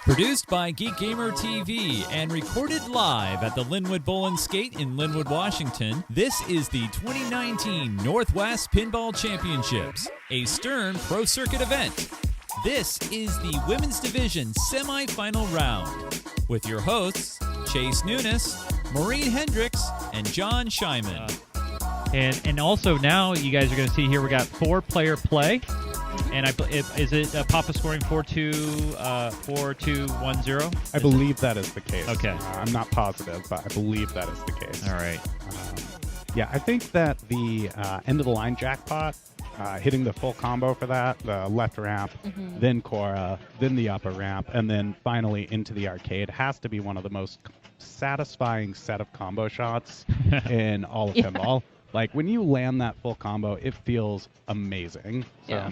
Produced by Geek Gamer TV and recorded live at the Linwood Bowl and Skate in Linwood, Washington, this is the 2019 Northwest Pinball Championships, a Stern Pro Circuit event. This is the Women's Division semifinal round with your hosts, Chase Nunes, Maureen Hendrix, and Jon Shaiman. And also now you guys are going to see here we got 4-player play. And is it Papa scoring 4-2, 4-2-1-0? I believe that is the case. Okay. I'm not positive, but I believe that is the case. All right. Yeah, I think that the end of the line jackpot, hitting the full combo for that, the left ramp, then Cora, then the upper ramp, and then finally into the arcade has to be one of the most satisfying set of combo shots in all of pinball. Like when you land that full combo, it feels amazing. So,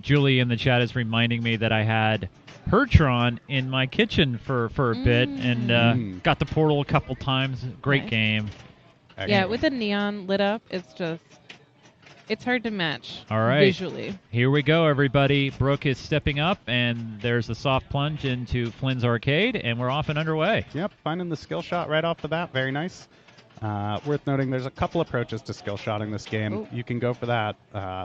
Julie in the chat is reminding me that I had her Tron in my kitchen for a bit and got the portal a couple times. Great game. Yeah, with the neon lit up, it's hard to match. All right. Visually. Here we go, everybody. Brooke is stepping up, and there's a soft plunge into Flynn's arcade, and we're off and underway. Yep, finding the skill shot right off the bat. Very nice. Worth noting, there's a couple approaches to skill shotting this game. Ooh. You can go for that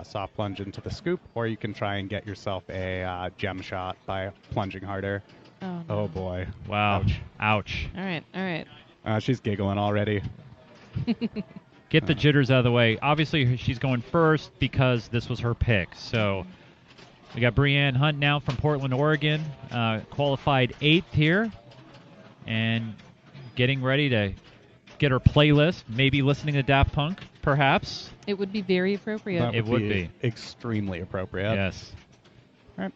soft plunge into the scoop, or you can try and get yourself a gem shot by plunging harder. Oh, no. Oh boy. Wow. Ouch. All right. She's giggling already. Get the jitters out of the way. Obviously, she's going first because this was her pick. So we got Brianne Hunt now from Portland, Oregon, qualified 8th here, and getting ready to get her playlist, maybe listening to Daft Punk, perhaps. It would be very appropriate. It would be. Extremely appropriate. Yes. All right.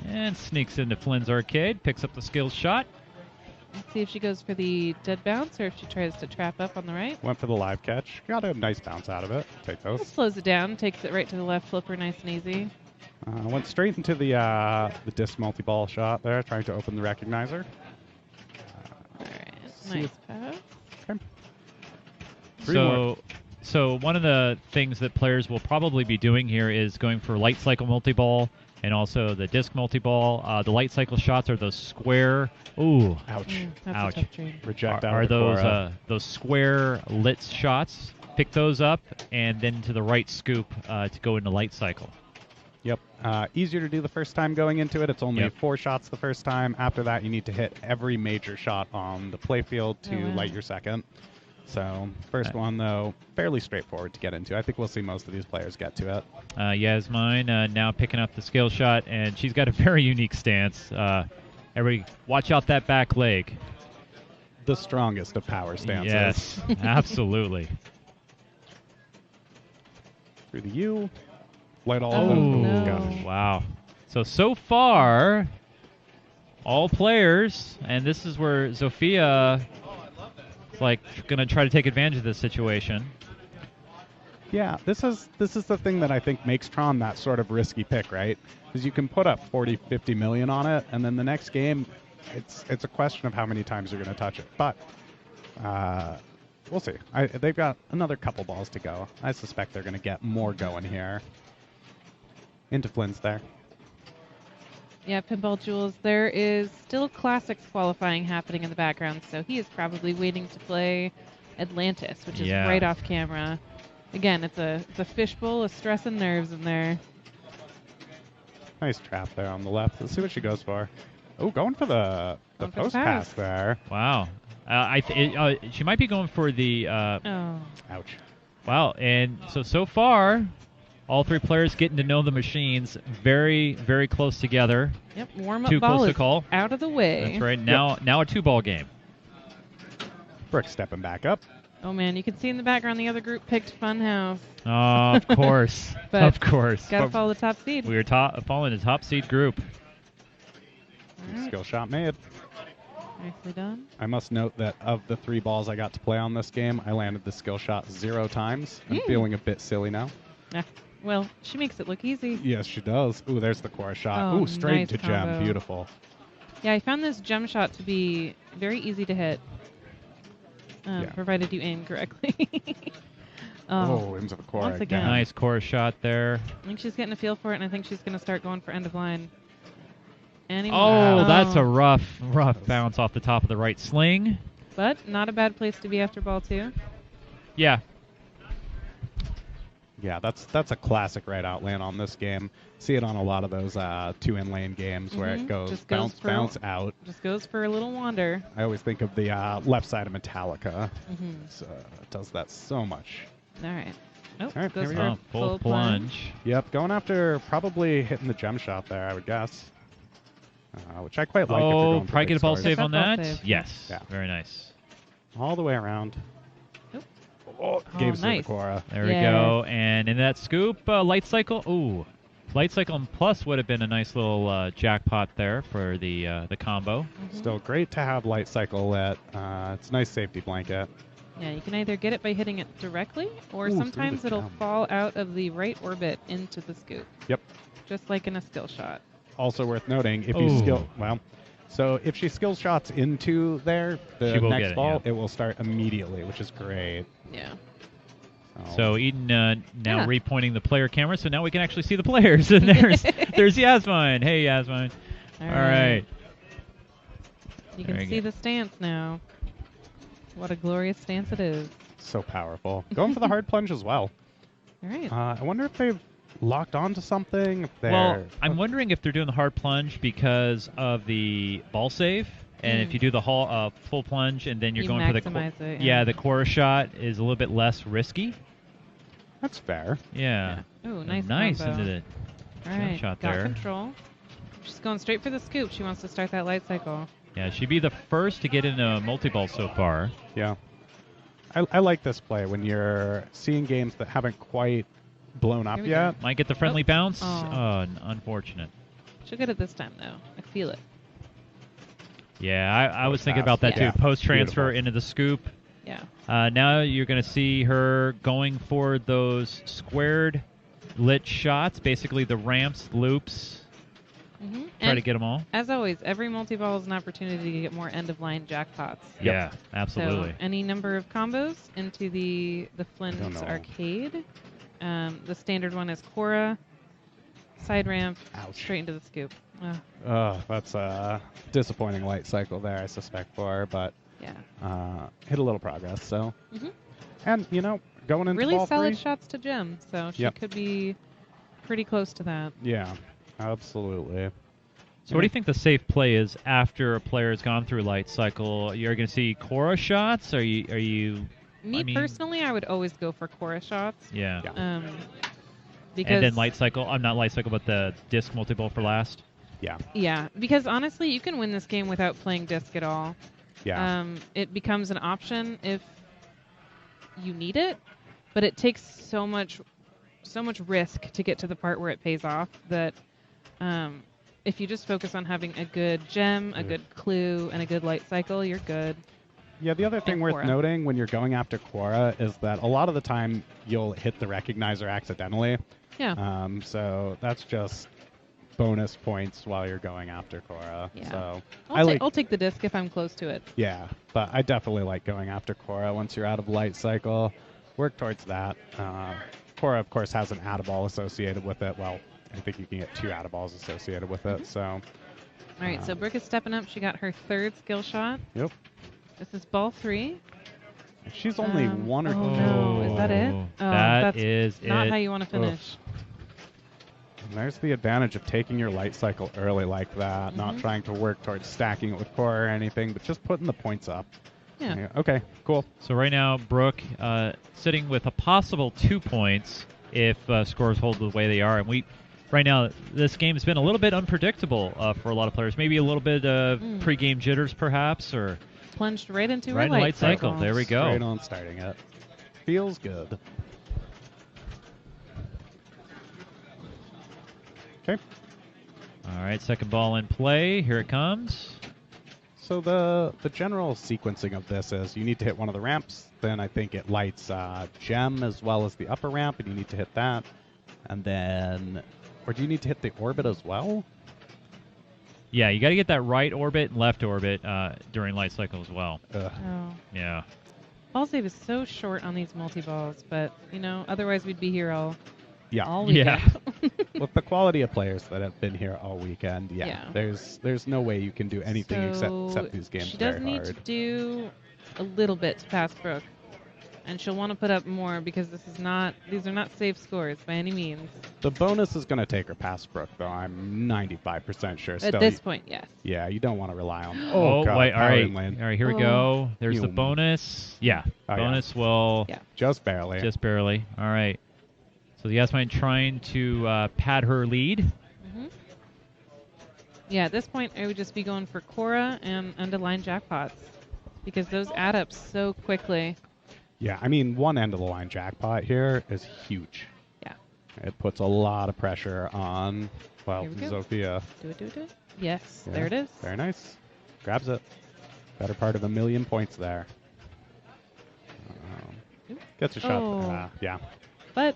And sneaks into Flynn's arcade, picks up the skills shot. Let's see if she goes for the dead bounce or if she tries to trap up on the right. Went for the live catch. Got a nice bounce out of it. Take those. It slows it down, takes it right to the left flipper, nice and easy. Went straight into the disc multi-ball shot there, trying to open the recognizer. All right, nice pass. Okay. Three more. So one of the things that players will probably be doing here is going for light cycle multi-ball and also the disc multi-ball. The light cycle shots are those square. Ooh, Ouch. That's ouch. a tough dream. Reject out Are of the those Cora. those square lit shots? Pick those up and then to the right scoop to go into light cycle. Yep. Easier to do the first time going into it. It's only 4 shots the first time. After that, you need to hit every major shot on the playfield to light your second. So first one, though, fairly straightforward to get into. I think we'll see most of these players get to it. Jasmijn now picking up the skill shot, and she's got a very unique stance. Everybody, watch out that back leg. The strongest of power stances. Yes, absolutely. Through the U. Light all Oh, of them. no. Gosh. Wow. So far, all players, and this is where Zofia is like going to try to take advantage of this situation. Yeah, this is the thing that I think makes Tron that sort of risky pick, right? Because you can put up 40, 50 million on it, and then the next game, it's a question of how many times you're going to touch it. But we'll see. They've got another couple balls to go. I suspect they're going to get more going here. Into Flynn's there. Yeah, Pinball Jules, there is still Classics qualifying happening in the background, so he is probably waiting to play Atlantis, which is right off camera. Again, it's a fishbowl of stress and nerves in there. Nice trap there on the left. Let's see what she goes for. Oh, going for the post pass there. Wow. She might be going for the... Oh. Ouch. Wow, and so far, all 3 players getting to know the machines very, very close together. Yep, warm-up Too ball close to is call. out of the way. That's right. Now a 2-ball game. Brooke stepping back up. Oh, man, you can see in the background the other group picked Funhouse. Oh, of course. But of course. Got to follow the top seed. We are following the top seed group. Right. Skill shot made. Nicely done. I must note that of the 3 balls I got to play on this game, I landed the skill shot 0 times. I'm feeling a bit silly now. Well, she makes it look easy. Yes, she does. Ooh, there's the core shot. Oh, Ooh, straight nice to combo. gem. Beautiful. Yeah, I found this gem shot to be very easy to hit, provided you aim correctly. Into the core once again. Nice core shot there. I think she's getting a feel for it, and I think she's going to start going for end of line. Oh, that's a rough bounce off the top of the right sling. But not a bad place to be after ball 2. Yeah. Yeah, that's a classic right out land on this game. See it on a lot of those 2-in lane games where it goes bounce out. Just goes for a little wander. I always think of the left side of Metallica. It does that so much. All right. Oh, All right, goes here we for go. Full plunge. Yep, going after probably hitting the gem shot there, I would guess. Which I quite like. If you're going for probably big get a ball scores. save on Ball that. save. Yes. Yeah. Very nice. All the way around. Nope. Oh, gave nice. to Cora. There we go. And in that scoop, light cycle. Ooh, light cycle and plus would have been a nice little jackpot there for the combo. Still great to have light cycle lit. It's a nice safety blanket. Yeah, you can either get it by hitting it directly, or Ooh, through sometimes the it'll gem. fall out of the right orbit into the scoop. Yep. Just like in a skill shot. Also worth noting, if you so if she skill shots into there, the She will next get it, ball, yeah. it will start immediately, which is great. Yeah. So Eden now Yeah. repointing the player camera, so now we can actually see the players. And there's Jasmijn. Hey, Jasmijn. All right. You There can you see go. the stance now. What a glorious stance it is. So powerful. Going for the hard plunge as well. All right. I wonder if they've locked onto something. If they're, Well, I'm wondering if they're doing the hard plunge because of the ball save. And if you do the full plunge and then you're You going for the maximize it, yeah, yeah. the chorus shot is a little bit less risky. That's fair. Yeah. Ooh, nice Nice combo. into the All right. shot got there. control. She's going straight for the scoop. She wants to start that light cycle. Yeah, she'd be the first to get in a multi-ball so far. Yeah. I like this play when you're seeing games that haven't quite blown up Here we yet. Might get the friendly bounce. Oh. Oh, unfortunate. She'll get it this time, though. I feel it. Yeah, I was thinking fast. about that Yeah. too. Post-transfer Beautiful. into the scoop. Yeah. Now you're going to see her going for those squared lit shots, basically the ramps, loops. Try to get them all. As always, every multi-ball is an opportunity to get more end-of-line jackpots. Yeah, absolutely. So any number of combos into the Flint's don't know. arcade. The standard one is Cora, side ramp, Ouch. straight into the scoop. Oh, that's a disappointing light cycle there, I suspect, for her, but Yeah. hit a little progress. So, Mhm. and going into Really ball solid 3, shots to Gem, so she Yep. could be pretty close to that. yeah, absolutely. So what do you think the safe play is after a player has gone through light cycle? You're going to see Cora shots? Are you? Me I mean- personally, I would always go for Cora shots. Yeah. Yeah. Because And then light cycle. I'm not light cycle, but the disc multi-ball for last. Yeah, Yeah, because honestly, you can win this game without playing disc at all. yeah. It becomes an option if you need it, but it takes so much risk to get to the part where it pays off that if you just focus on having a good gem, a good clue, and a good light cycle, you're good. Yeah, the other thing and worth Cora. noting when you're going after Cora is that a lot of the time you'll hit the recognizer accidentally. Yeah. So that's just bonus points while you're going after Cora. Yeah. So I'll take the disc if I'm close to it. yeah, but I definitely like going after Cora once you're out of light cycle. Work towards that. Cora, of course, has an add-a-ball associated with it. Well, I think you can get 2 add-a-balls associated with it. So, All right, so Brooke is stepping up. She got her 3rd skill shot. yep. This is ball 3. She's only one or oh, two. no. Is that it? Oh, That that's is not it. how you want to finish. And there's the advantage of taking your light cycle early like that, not trying to work towards stacking it with Cora or anything, but just putting the points up. Yeah. Okay, cool. So right now, Brooke sitting with a possible 2 points if scores hold the way they are. And right now, this game has been a little bit unpredictable for a lot of players. Maybe a little bit of pre-game jitters, perhaps, or Plunged right into right her in light, light cycle. There we go. Straight on starting it. Feels good. Okay. All right, second ball in play. Here it comes. So the general sequencing of this is you need to hit one of the ramps, then I think it lights gem as well as the upper ramp, and you need to hit that. And then, or do you need to hit the orbit as well? Yeah, you got to get that right orbit and left orbit during light cycle as well. Ugh. Oh. Yeah. Ball save is so short on these multi-balls, but, otherwise we'd be here all Yeah. weekend. Yeah. With the quality of players that have been here all weekend, Yeah. there's no way you can do anything So except these games she very does need hard. to do a little bit to pass Brooke. And she'll want to put up more because these are not safe scores by any means. The bonus is going to take her past Brooke, though. I'm 95% sure. At this point, yes. Yeah, you don't want to rely on. Oh, God, wait, all power right. inland. All right, here we go. There's the Boom. bonus. Yeah, Oh, bonus will Yeah. Just barely. just barely. All right. So Jasmijn trying to pad her lead. hmm Yeah, at this point, I would just be going for Cora and underline jackpots because those add up so quickly. Yeah, I mean, one end of the line jackpot here is huge. Yeah. It puts a lot of pressure on, well, Here we go. Zofia. Do it. Yes, Yeah, there it is. Very nice. Grabs it. Better part of 1,000,000 points there. Gets a shot. Oh. Yeah. But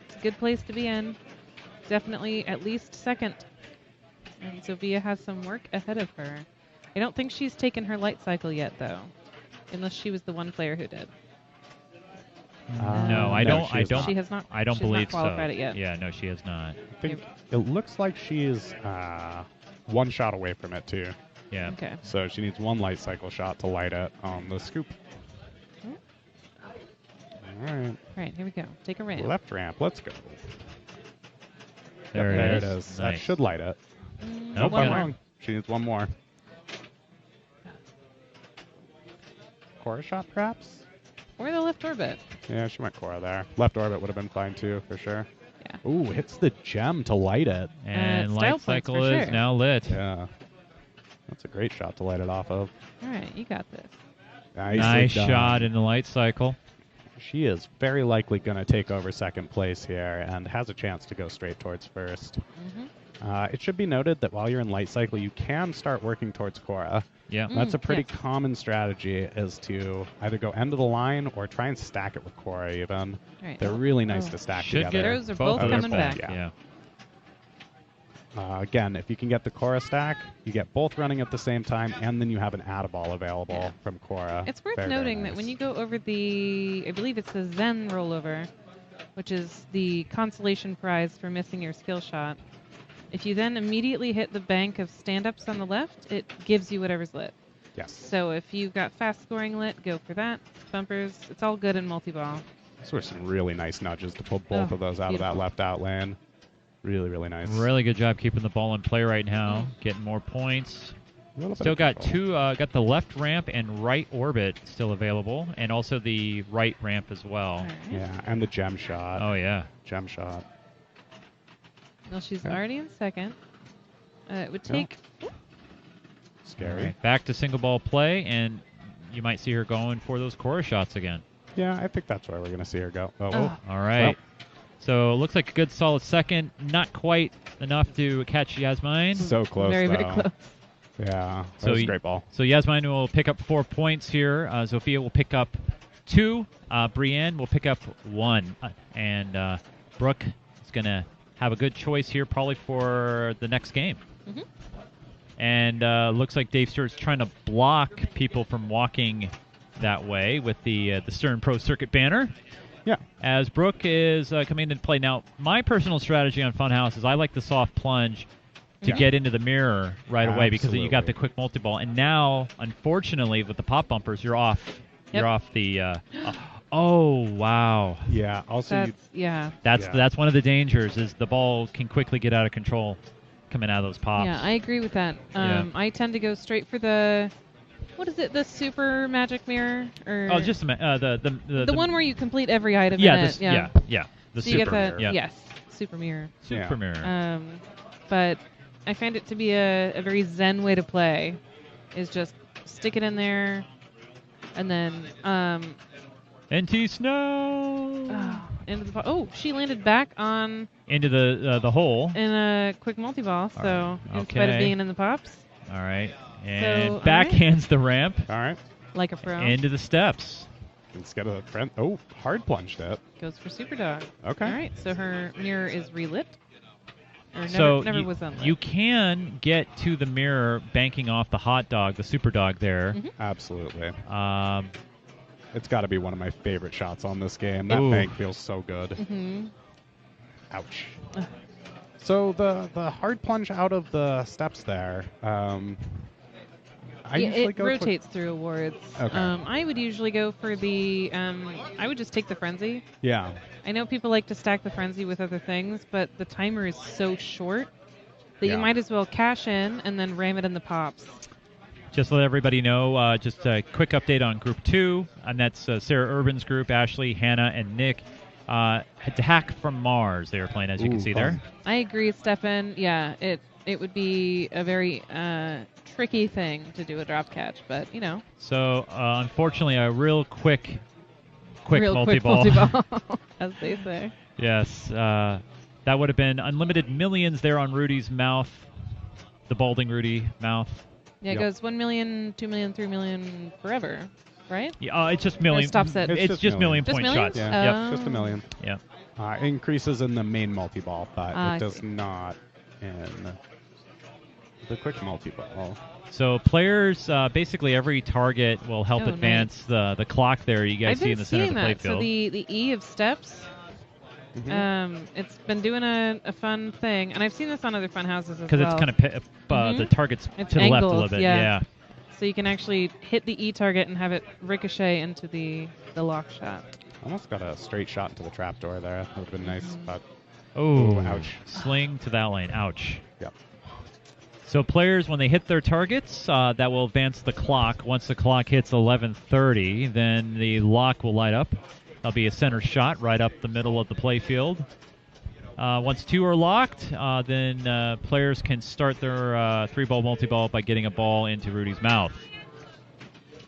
it's a good place to be in. Definitely at least second. And Zofia has some work ahead of her. I don't think she's taken her light cycle yet, though. Unless she was the one player who did. No, I don't. she has not. She has not. I don't she's not believe qualified so. it yet. Yeah, no, she has not. I think it looks like she is one shot away from it, too. Yeah. Okay. So she needs one light cycle shot to light it on the scoop. All right. All right, here we go. Take a ramp. Left ramp. Let's go. There There it it is. is. That Nice. should light it. Nope, I'm got it. wrong. She needs one more. Cora shot, perhaps? Or the left orbit. Yeah, she went Cora there. Left orbit would have been fine, too, for sure. Yeah. Ooh, hits the gem to light it. And style light points cycle for is sure. now lit. Yeah. That's a great shot to light it off of. All right, you got this. Nicely Nice done. shot in the light cycle. She is very likely going to take over second place here and has a chance to go straight towards first. It should be noted that while you're in light cycle, you can start working towards Cora. Yeah. That's a pretty yes. common strategy, is to either go end of the line or try and stack it with Cora even. All right. They're really nice Oh. to stack Should together. get Those are both of coming them. back. Yeah. Again, if you can get the Cora stack, you get both running at the same time, and then you have an add-a-ball available Yeah. from Cora. It's worth Very, very noting that nice. when you go over I believe it's the Zen rollover, which is the consolation prize for missing your skill shot, if you then immediately hit the bank of stand-ups on the left, it gives you whatever's lit. Yes. So if you've got fast scoring lit, go for that. Bumpers, it's all good in multi-ball. Those were some really nice nudges to pull both Oh, of those out of that beautiful. left out lane. Really, really nice. Really good job keeping the ball in play right now. Getting more points. A little bit Still of got control. got the left ramp and right orbit still available, and also the right ramp as well. All right. Yeah, and the gem shot. Oh yeah. Gem shot. Well, she's Yeah. already in second. It would Yeah. take... Scary. Alright, back to single ball play, and you might see her going for those Cora shots again. Yeah, I think that's where we're going to see her go. Oh, Oh. All right. Well. So looks like a good solid second. Not quite enough to catch Jasmijn. so close, Very, though. very close. Yeah, that So was a you- great ball. So Jasmijn will pick up 4 points here. Zofia will pick up 2. Brianne will pick up 1. And Brooke is going to have a good choice here probably for the next game. Mhm. And looks like Dave Stewart's trying to block people from walking that way with the Stern Pro Circuit banner. Yeah. As Brooke is coming into play. Now, my personal strategy on Funhouse is I like the soft plunge to Yeah. get into the mirror right away because you got Absolutely. the quick multi-ball. And now, unfortunately, with the pop bumpers, you're off. Yep. You're off the... oh, wow. Yeah, also, you, Yeah. Yeah. That's one of the dangers is the ball can quickly get out of control coming out of those pops. Yeah, I agree with that. Yeah. I tend to go straight for the... What is it? The super magic mirror? Or Oh, just the one where you complete every item yeah, in this, it. Yeah. yeah. The So you get super the... mirror. Yeah. Yes. Super mirror. Super Yeah. mirror. But I find it to be a very zen way to play. Is just stick it in there, and then NT Snow into the she landed back on into the hole. in a quick multi-ball. So right. in spite of Okay. being in the pops, All right, and all backhands the ramp all right. like a pro, into the steps. Instead of friend. Oh, hard plunged it. goes for super dog. Okay. All right, so her mirror is relit. Or So never you, was unlit. you can get to the mirror banking off the hot dog, the super dog there. Mhm. Absolutely. Um, It's got to be one of my favorite shots on this game. That Ooh. bank feels so good. Mhm. Ouch. So the hard plunge out of the steps there. I usually it go rotates through awards. Okay. I would usually go for the. I would just take the frenzy. Yeah. I know people like to stack the frenzy with other things, but the timer is so short that Yeah. you might as well cash in and then ram it in the pops. Just to let everybody know, just a quick update on Group 2, and that's Sara Urban's group, Ashley, Hannah, and Nik. Attack from Mars they were playing, as you can see fun. there. I agree, Stefan. Yeah, it would be a very tricky thing to do a drop catch, but you know. So, unfortunately, a real quick Real quick multi-ball. multi-ball, as they say. Yes, that would have been unlimited millions there on Rudy's mouth, the balding Rudy mouth. Yeah, it goes 1 million, 2 million, 3 million forever, right? Yeah, it's just million. Or stops at- It's just million Just point millions? shots. Yeah. Yep. Just a million. Yep. Increases in the main multi-ball, but I it does see. not in the quick multi-ball. So players, basically every target will help Oh, advance the clock there. You guys I've see been in the center of seeing the that. playfield. So the E of steps, it's been doing a fun thing, and I've seen this on other fun houses as well. Because it's kind of the target's It's to the left a angled, little bit. yeah. So you can actually hit the E target and have it ricochet into the lock shot. Almost got a straight shot into the trapdoor there. That would have been nice, but Oh, ouch. Sling to that lane. Ouch. Yep. So players, when they hit their targets, that will advance the clock. Once the clock hits 11:30, then the lock will light up. There'll be a center shot right up the middle of the playfield. Once two are locked, then players can start their three-ball multi-ball by getting a ball into Rudy's mouth.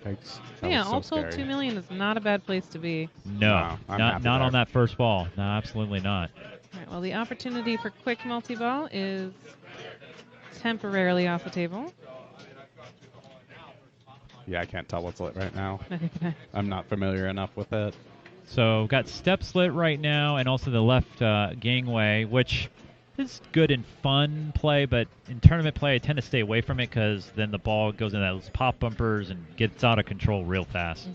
Thanks. That Yeah, was so all told, scary. 2 million is not a bad place to be. No, Wow, I'm not happy on there. that first ball. No, absolutely not. All right, well, the opportunity for quick multi-ball is temporarily off the table. Yeah, I can't tell what's lit right now. Neither can I. I'm not familiar enough with it. So got step slit right now, and also the left gangway, which is good in fun play, but in tournament play, I tend to stay away from it because then the ball goes in those pop bumpers and gets out of control real fast.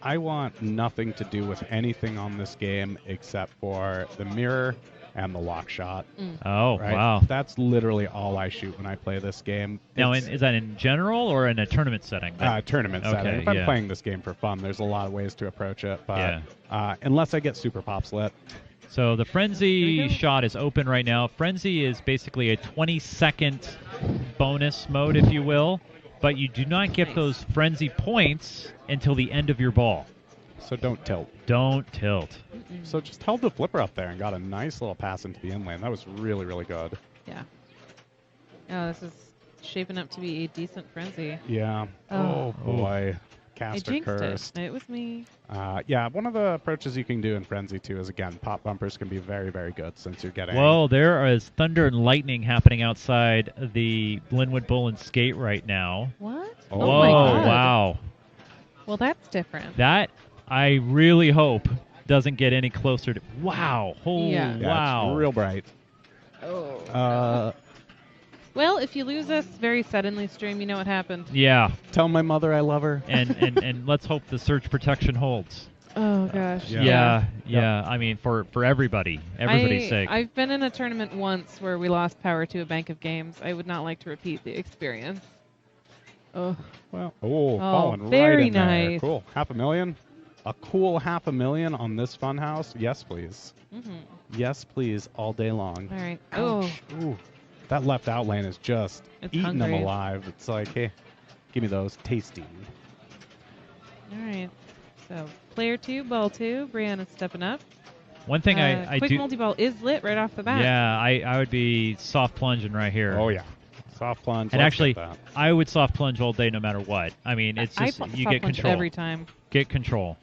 I want nothing to do with anything on this game except for the mirror and the lock shot. Oh, Right? wow. That's literally all I shoot when I play this game. Now, It's, is that in general or in a tournament setting? tournament Okay, setting. If I'm yeah. playing this game for fun, there's a lot of ways to approach it. But Yeah. unless I get super pops lit, So the Frenzy There you go. shot is open right now. Frenzy is basically a 20-second bonus mode, if you will, but you do not get those Frenzy points until the end of your ball. so don't tilt. Don't tilt. So just held the flipper up there and got a nice little pass into the inlane. That was really, really good. Yeah. Oh, this is shaping up to be a decent frenzy. Yeah. Oh. Boy. I Caster jinxed cursed. it. It was me. Yeah, one of the approaches you can do in Frenzy too is, again, pop bumpers can be very, very good since you're getting... Well, there is thunder and lightning happening outside the Linwood Bull and Skate right now. What? Oh Whoa, my God. wow. Well, that's different. That, I really hope, doesn't get any closer to... Wow. Oh, Yeah. Yeah, wow. it's real bright. Oh. Well, if you lose us very suddenly, stream, you know what happened. Yeah, Tell my mother I love her. and let's hope the surge protection holds. Oh, gosh. Yeah. Yeah. I mean, for everybody's sake. I've been in a tournament once where we lost power to a bank of games. I would not like to repeat the experience. Oh, Well, falling right very in there. nice. Cool. $500,000? A cool $500,000 on this Funhouse? Yes, please. Yes, please, all day long. all right. Ouch. Ooh. That left out lane is just It's eating them hungry. alive. It's like, hey, give me those. Tasty. All right. So, player 2, ball 2. Brianna's stepping up. One thing I quick do... multi-ball is lit right off the bat. Yeah, I would be soft plunging right here. Oh, yeah. Soft plunge. And let's actually, get that. I would soft plunge all day no matter what. I mean, it's just, you soft get punch control. every time. Get control.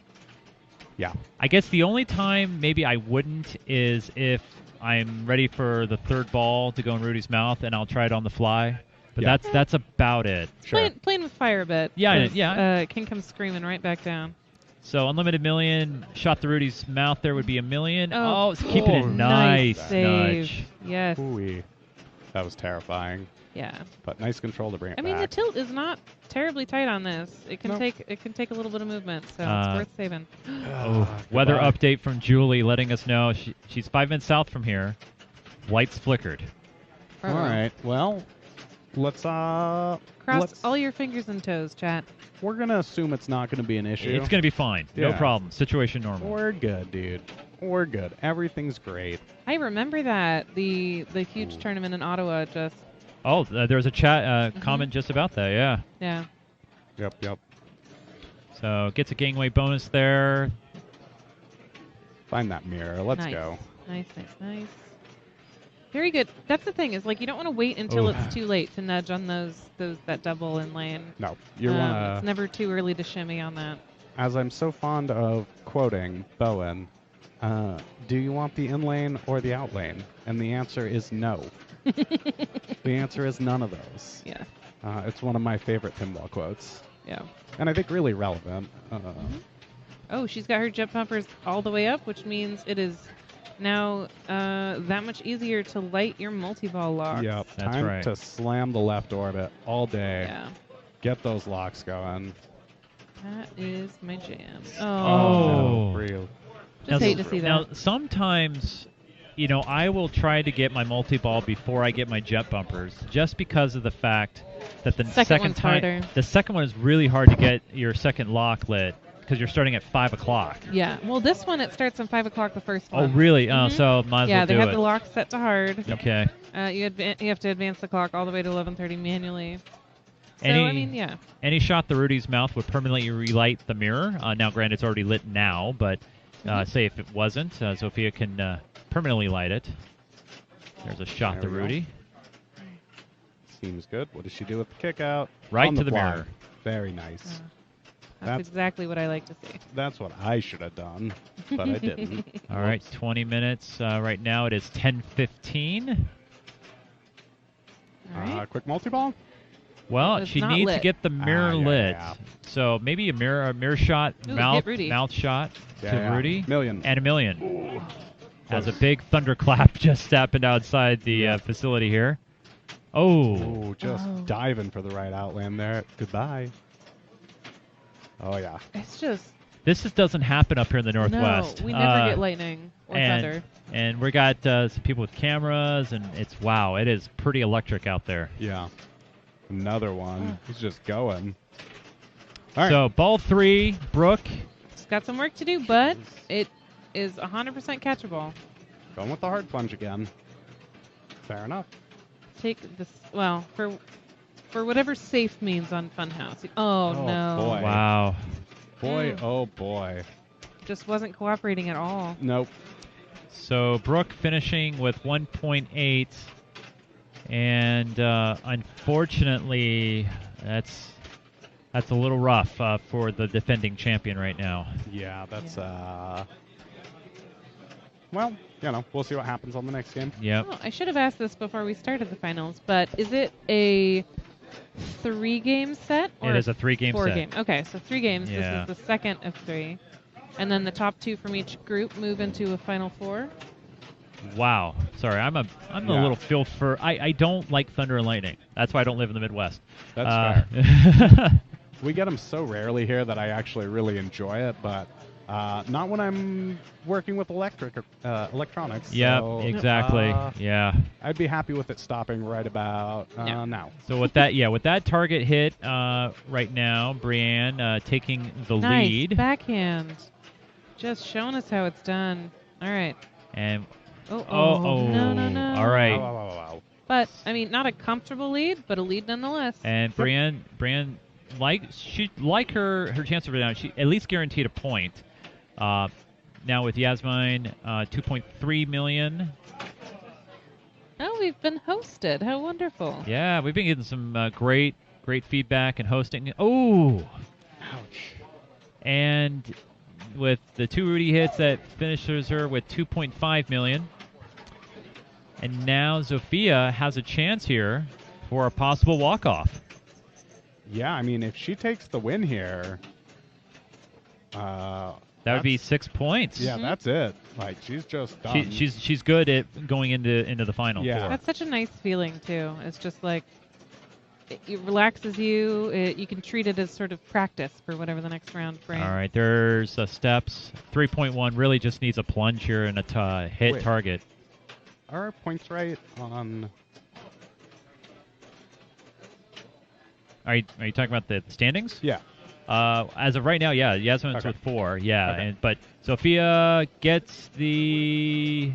Yeah. I guess the only time maybe I wouldn't is if I'm ready for the third ball to go in Rudy's mouth, and I'll try it on the fly. But Yeah. that's about it. Sure. Playing with fire a bit. Yeah, 'cause, yeah. it can come screaming right back down. So unlimited million, shot to Rudy's mouth there would be $1 million. Oh, It's keeping it nice nice. save. Nudge. Yes. Ooh-wee. That was terrifying. Yeah. But nice control to bring it I mean, the back. tilt is not terribly tight on this. It can No. take a little bit of movement, so Uh, it's worth saving. Oh, weather Goodbye. update from Julie letting us know she's 5 minutes south from here. Lights flickered. All right. Well, let's Cross all your fingers and toes, chat. We're gonna assume it's not gonna be an issue. It's going to be fine. No Yeah. problem. Situation normal. We're good, dude. We're good. Everything's great. I remember that the huge tournament in Ottawa just. Oh, there was a chat comment just about that. Yeah. Yeah. Yep. So gets a gangway bonus there. Find that mirror. Let's Nice. go. Nice. Very good. That's the thing is like you don't want to wait until it's too late to nudge on that double in lane. No, you wanna. It's never too early to shimmy on that. As I'm so fond of quoting Bowen, do you want the in lane or the out lane? And the answer is no. The answer is none of those. Yeah. It's one of my favorite pinball quotes, Yeah. and I think really relevant. Oh, she's got her jet bumpers all the way up, which means it is now that much easier to light your multi-ball locks. Yep, That's time right. to slam the left orbit all day. Yeah. Get those locks going. That is my jam. Oh. no, real. Just hate to see that. Now, sometimes, I will try to get my multi-ball before I get my jet bumpers, just because of the fact that the Second one's harder. the second one is really hard to get your second lock lit because you're starting at 5 o'clock. Yeah. Well, this one, it starts on 5 o'clock, the first Oh, one. really? Oh, so might as Yeah, well they do have it. the lock set to hard. Okay. You have to advance the clock all the way to 11:30 manually. So, Any- I mean, yeah. Any shot the Rudy's mouth would permanently relight the mirror. Now, granted, it's already lit now, but say if it wasn't, Zofia can permanently light it. There's a shot There to we go. Rudy. Seems good. What does she do with the kick out? Right On to the fly. mirror. Very nice. That's That's- exactly what I like to see. That's what I should have done, but I didn't. All right, 20 minutes. Right now it is 10:15. All right. Quick multi-ball? Well, It's she not needs to lit. get the mirror yeah, lit. yeah. So maybe a mirror shot, Ooh, mouth hit Rudy. shot to Yeah. Rudy. Million. And a million. Has a big thunderclap just happened outside the facility here. Oh. Ooh, just Oh. diving for the right outland there. Goodbye. Oh, yeah. It's just This just doesn't happen up here in the Northwest. no. We never get lightning or thunder. And we got some people with cameras, and it's it is pretty electric out there. Yeah. Another one. He's just going. All right. So ball 3, Brooke. It's got some work to do, but it is 100% catchable. Going with the hard plunge again. Fair enough. Take this. Well, for whatever safe means on Funhouse. Oh no! boy. Wow. Boy, oh boy. Just wasn't cooperating at all. Nope. So Brooke finishing with 1.8, and unfortunately, that's a little rough for the defending champion right now. Yeah, that's well, we'll see what happens on the next game. Yep. Oh, I should have asked this before we started the finals, but is it a 3-game set? Or It is a 3-game set. 4-game. Okay, so 3 games. Yeah. This is the second of 3. And then the top 2 from each group move into a final 4. Wow. Sorry, I'm a little feel for. I don't like thunder and lightning. That's why I don't live in the Midwest. That's fair. We get them so rarely here that I actually really enjoy it, but not when I'm working with electronics. Yep, so, exactly. Yeah. I'd be happy with it stopping right about now. So with that target hit right now, Brianne taking the Nice lead. backhand. Just showing us how it's done. All right. And Oh. No. All right. Wow. But, I mean, not a comfortable lead, but a lead nonetheless. And Brianne, her chance of it now, she at least guaranteed a point. Now with Jasmijn, 2.3 million. Oh, we've been hosted. How wonderful. Yeah, we've been getting some great feedback and hosting. Oh, Ouch. and with the 2 Rudy hits, that finishes her with 2.5 million. And now Zofia has a chance here for a possible walk-off. Yeah, I mean, if she takes the win here, That would be 6 points. yeah, that's it. Like, she's just done. She's good at going into the final Yeah. four. That's such a nice feeling, too. It's just like, it relaxes you. You can treat it as sort of practice for whatever the next round brings. All right, there's steps. 3.1 really just needs a plunge here and a hit Wait. target. our points right on? Are you talking about the standings? Yeah. As of right now, yeah, Jasmine's Okay. with 4. Yeah, Okay. but Zofia gets the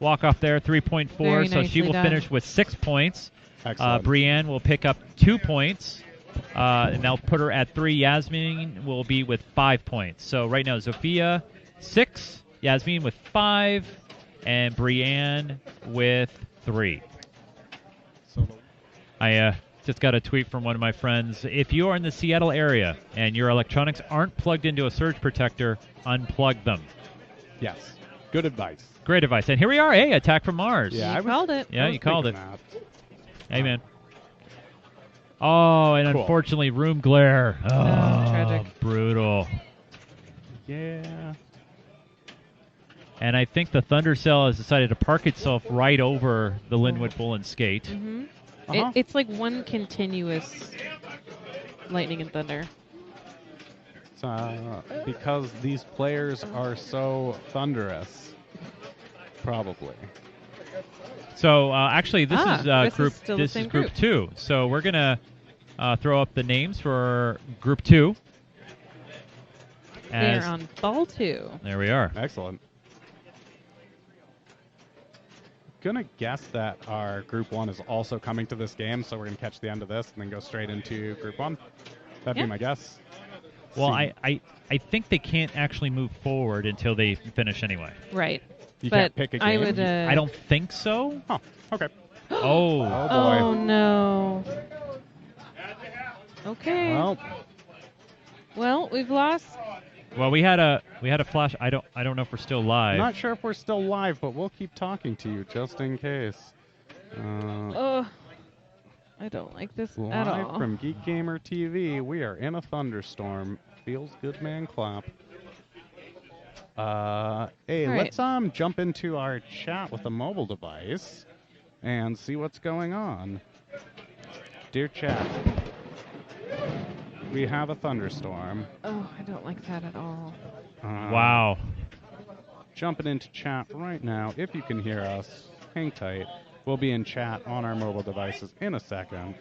walk off there, 3.4, Very so she nicely will done. finish with 6 points. Excellent. Brianne will pick up 2 points, and that'll put her at 3. Yasmin will be with 5 points. So right now, Zofia 6, Yasmin with 5, and Brianne with 3. So I just got a tweet from one of my friends. If you are in the Seattle area and your electronics aren't plugged into a surge protector, unplug them. yes, good advice. Great advice. And here we are. Hey, Attack from Mars. Yeah, You called it. Yeah, I was you called it. thinking that. Hey, man. Oh, and Cool. unfortunately, room glare. Oh, tragic. Brutal. Yeah. And I think the Thunder Cell has decided to park itself right over the Linwood Bull and Skate. Mm-hmm. Uh-huh. It's like one continuous lightning and thunder. Because these players are so thunderous. Probably. So actually, this is this group. is still the This same is group group. 2. So we're gonna throw up the names for group 2. They're on ball 2. There we are. Excellent. Gonna guess that our group 1 is also coming to this game, so we're gonna catch the end of this and then go straight into group 1. That'd Yeah. be my guess. Well, See. I think they can't actually move forward until they finish anyway. Right. You but can't pick a game. I would. I don't think so. Oh, okay. Oh. Oh boy. Oh no. Okay. Well, we've lost. Well, we had a flash. I don't know if we're still live. I'm not sure if we're still live, but we'll keep talking to you just in case. Oh, I don't like this at Live all. from Geek Gamer TV, we are in a thunderstorm. Feels good, man. Clap. Hey, All right. let's jump into our chat with a mobile device and see what's going on. Dear chat, we have a thunderstorm. Oh, I don't like that at all. Wow. Jumping into chat right now. If you can hear us, hang tight. We'll be in chat on our mobile devices in a second.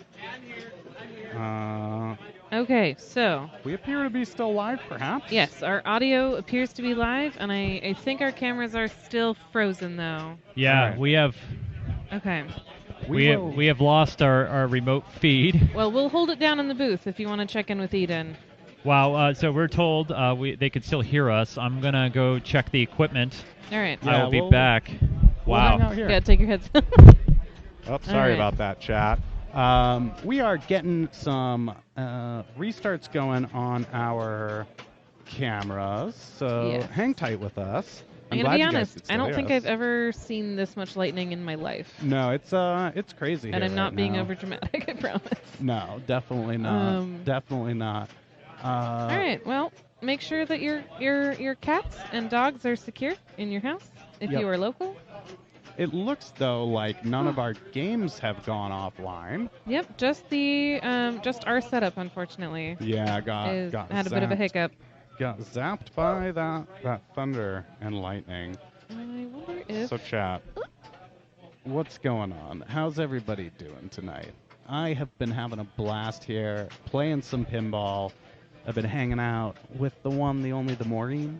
Okay, so We appear to be still live, perhaps? yes, our audio appears to be live, and I think our cameras are still frozen though. Yeah, All right. we have Okay. we have lost our remote feed. Well, we'll hold it down in the booth if you want to check in with Eden. Wow. So we're told they can still hear us. I'm gonna go check the equipment. All right. Yeah, I will be we'll- back. We'll hang Wow. out here. Yeah, take your heads. Oh, sorry right. about that, chat. We are getting some restarts going on our cameras, so Yes. hang tight with us. I'm glad gonna be you guys honest. could I still don't hear think us. I've ever seen this much lightning in my life, No, it's crazy. and here I'm not right being now. overdramatic. I promise. No, definitely not. Definitely not. All right. Well, make sure that your cats and dogs are secure in your house if Yep. you are local. It looks though like none of our games have gone offline. Yep. Just our setup, unfortunately, Yeah, got had a bit of a zapped. hiccup. Got zapped by that thunder and lightning. I wonder if. So chat, what's going on? How's everybody doing tonight? I have been having a blast here, playing some pinball. I've been hanging out with the one, the only, the Maureen.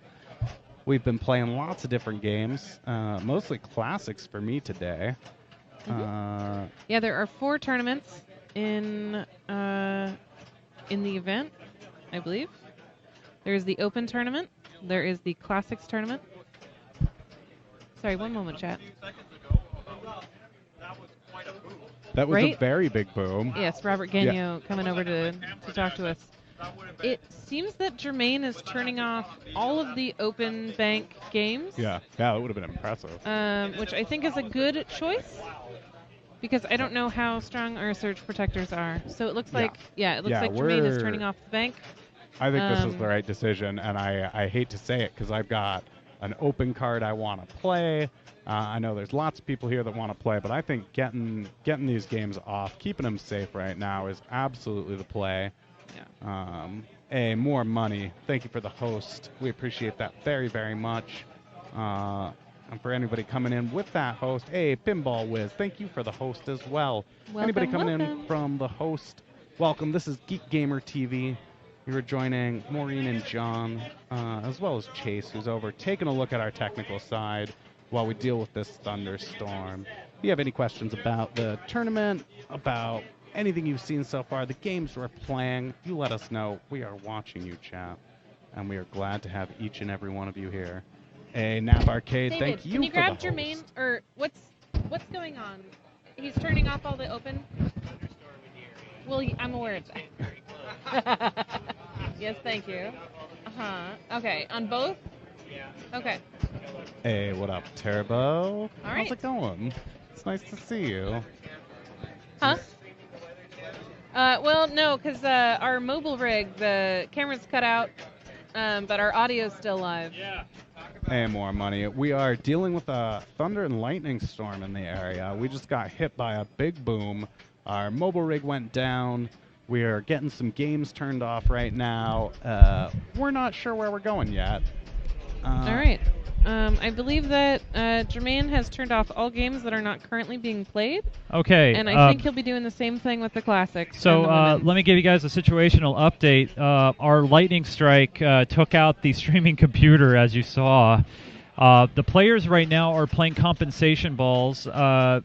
We've been playing lots of different games, mostly classics for me today. Yeah, there are 4 tournaments in the event, I believe. There is the Open tournament. There is the Classics tournament. Sorry, one moment, chat. That was a Right? very big boom. Yes, Robert Gagnon coming over to talk to us. It seems that Jermaine is turning off all of the Open Bank games. Yeah, that would have been impressive. Which I think is a good choice because I don't know how strong our surge protectors are. So it looks like Jermaine is turning off the bank. I think this is Um, the right decision, and I hate to say it because I've got an open card I want to play. I know there's lots of people here that want to play, but I think getting these games off, keeping them safe right now is absolutely the play. Yeah. More money. Thank you for the host. We appreciate that very, very much. And for anybody coming in with that host, hey, Pinball Whiz, thank you for the host as well. Anybody coming in from the host, welcome. This is Geek Gamer TV. We're joining Maureen and John, as well as Chase, who's over taking a look at our technical side while we deal with this thunderstorm. If you have any questions about the tournament, about anything you've seen so far, the games we're playing, you let us know. We are watching you, chat, and we are glad to have each and every one of you here. Hey, Nap Arcade, David, thank you can you for grab the Jermaine, host. or what's going on? He's turning off all the open. Well, I'm aware of that. Yes, thank you. Okay, on both? Yeah. Okay. Hey, what up, Turbo? All How's right. it going? It's nice to see you. Huh? Well, no, because our mobile rig, the camera's cut out, but our audio's still live. Yeah. Hey, more money. We are dealing with a thunder and lightning storm in the area. We just got hit by a big boom. Our mobile rig went down. We are getting some games turned off right now. We're not sure where we're going yet. All right. I believe that Jermaine has turned off all games that are not currently being played. Okay. And I think he'll be doing the same thing with the classics. So let me give you guys a situational update. Our lightning strike took out the streaming computer, as you saw. The players right now are playing compensation balls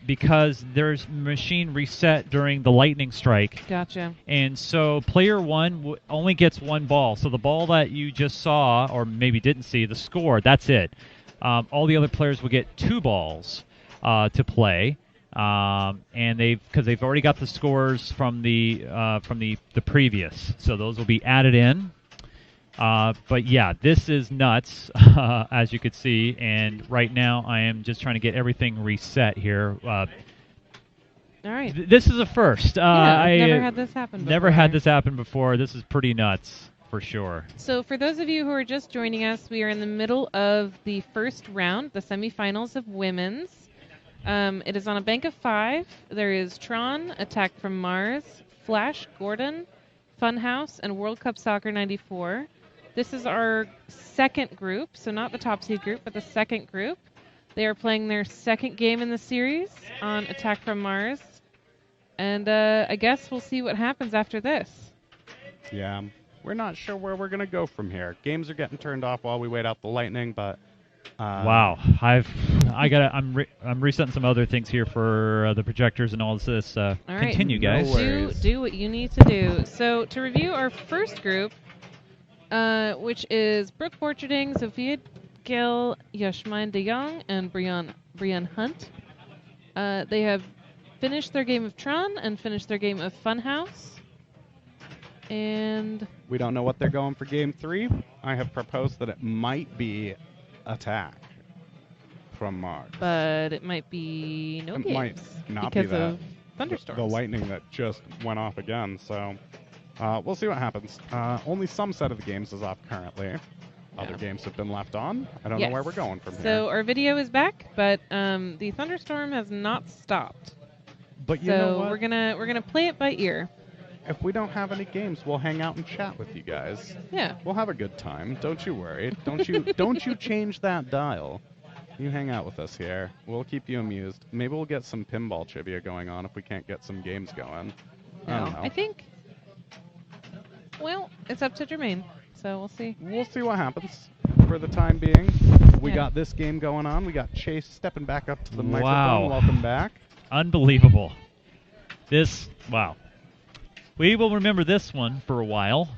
because there's machine reset during the lightning strike. Gotcha. And so player one only gets one ball. So the ball that you just saw, or maybe didn't see, the score, that's it. All the other players will get 2 balls to play. And because they've already got the scores from the previous, so those will be added in. But yeah, this is nuts, as you could see, and right now I am just trying to get everything reset here. All right. This is a first. I've never had this happen before. Never had this happen before. This is pretty nuts, for sure. So for those of you who are just joining us, we are in the middle of the first round, the semifinals of women's. It is on a bank of 5. There is Tron, Attack from Mars, Flash Gordon, Funhouse, and World Cup Soccer 94. This is our second group, so not the top seed group, but the second group. They are playing their second game in the series on Attack from Mars. And I guess we'll see what happens after this. Yeah, we're not sure where we're going to go from here. Games are getting turned off while we wait out the lightning, but... wow, I'm resetting some other things here for the projectors and all this. All right. Continue, guys. Do what you need to do. So to review our first group, which is Brooke Borcherding, Zofia Gil, Jasmijn De Jong, and Brianne Hunt. They have finished their game of Tron and finished their game of Funhouse. And we don't know what they're going for game 3. I have proposed that it might be Attack from Mars. But it might be no it games. Might not because be that. of thunderstorms. The lightning that just went off again, so we'll see what happens. Only some set of the games is off currently. Other games have been left on. I don't know where we're going from here. So our video is back, but the thunderstorm has not stopped. But you know what? we're gonna play it by ear. If we don't have any games, we'll hang out and chat with you guys. Yeah. We'll have a good time. Don't you worry. Don't you change that dial. You hang out with us here. We'll keep you amused. Maybe we'll get some pinball trivia going on if we can't get some games going. I don't know. I think. Well, it's up to Jermaine, so we'll see. We'll see what happens. For the time being, we got this game going on. We got Chase stepping back up to the microphone. Welcome back. Unbelievable. Wow. We will remember this one for a while.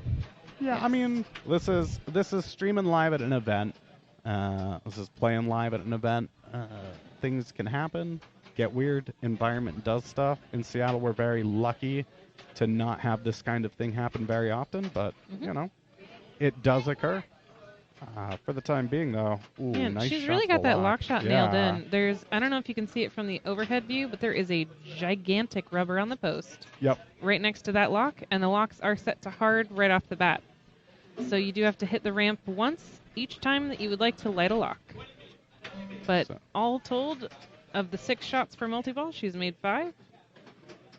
Yeah, I mean, this is streaming live at an event. This is playing live at an event. Things can happen, get weird. Environment does stuff. In Seattle, we're very lucky to not have this kind of thing happen very often, but, you know, it does occur. For the time being, though, Man, nice she's really got that lock shot nailed in. Yeah. I don't know if you can see it from the overhead view, but there is a gigantic rubber on the post. Yep. Right next to that lock, and the locks are set to hard right off the bat. So you do have to hit the ramp once each time that you would like to light a lock. But all told, of the 6 shots for multi-ball, she's made 5.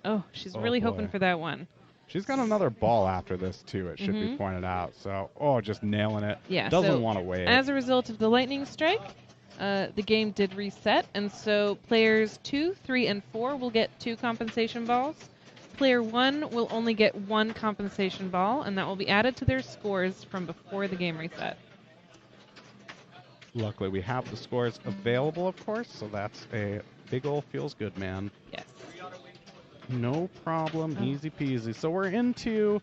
Oh, she's really hoping for that one. She's got another ball after this, too, it should be pointed out. So, just nailing it. Yeah, Doesn't so want to wait. As a result of the lightning strike, the game did reset, and so players 2, 3, and 4 will get 2 compensation balls. Player 1 will only get 1 compensation ball, and that will be added to their scores from before the game reset. Luckily, we have the scores available, of course, so that's a big ol' feels good, man. Yes. No problem, easy peasy. So we're into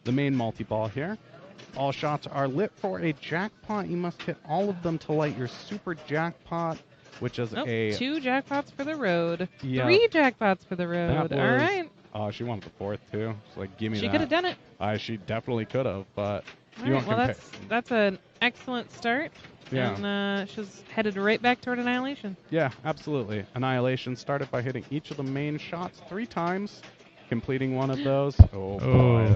the main multi-ball here. All shots are lit for a jackpot. You must hit all of them to light your super jackpot, which is 2 jackpots for the road. Yeah. 3 jackpots for the road. That was, all right. Oh, she wanted the 4th, too. She's like, give me that. She could have done it. She definitely could have, but All right, well, that's an excellent start. Yeah. And she's headed right back toward Annihilation. Yeah, absolutely. Annihilation started by hitting each of the main shots 3 times, completing one of those. Oh, boy.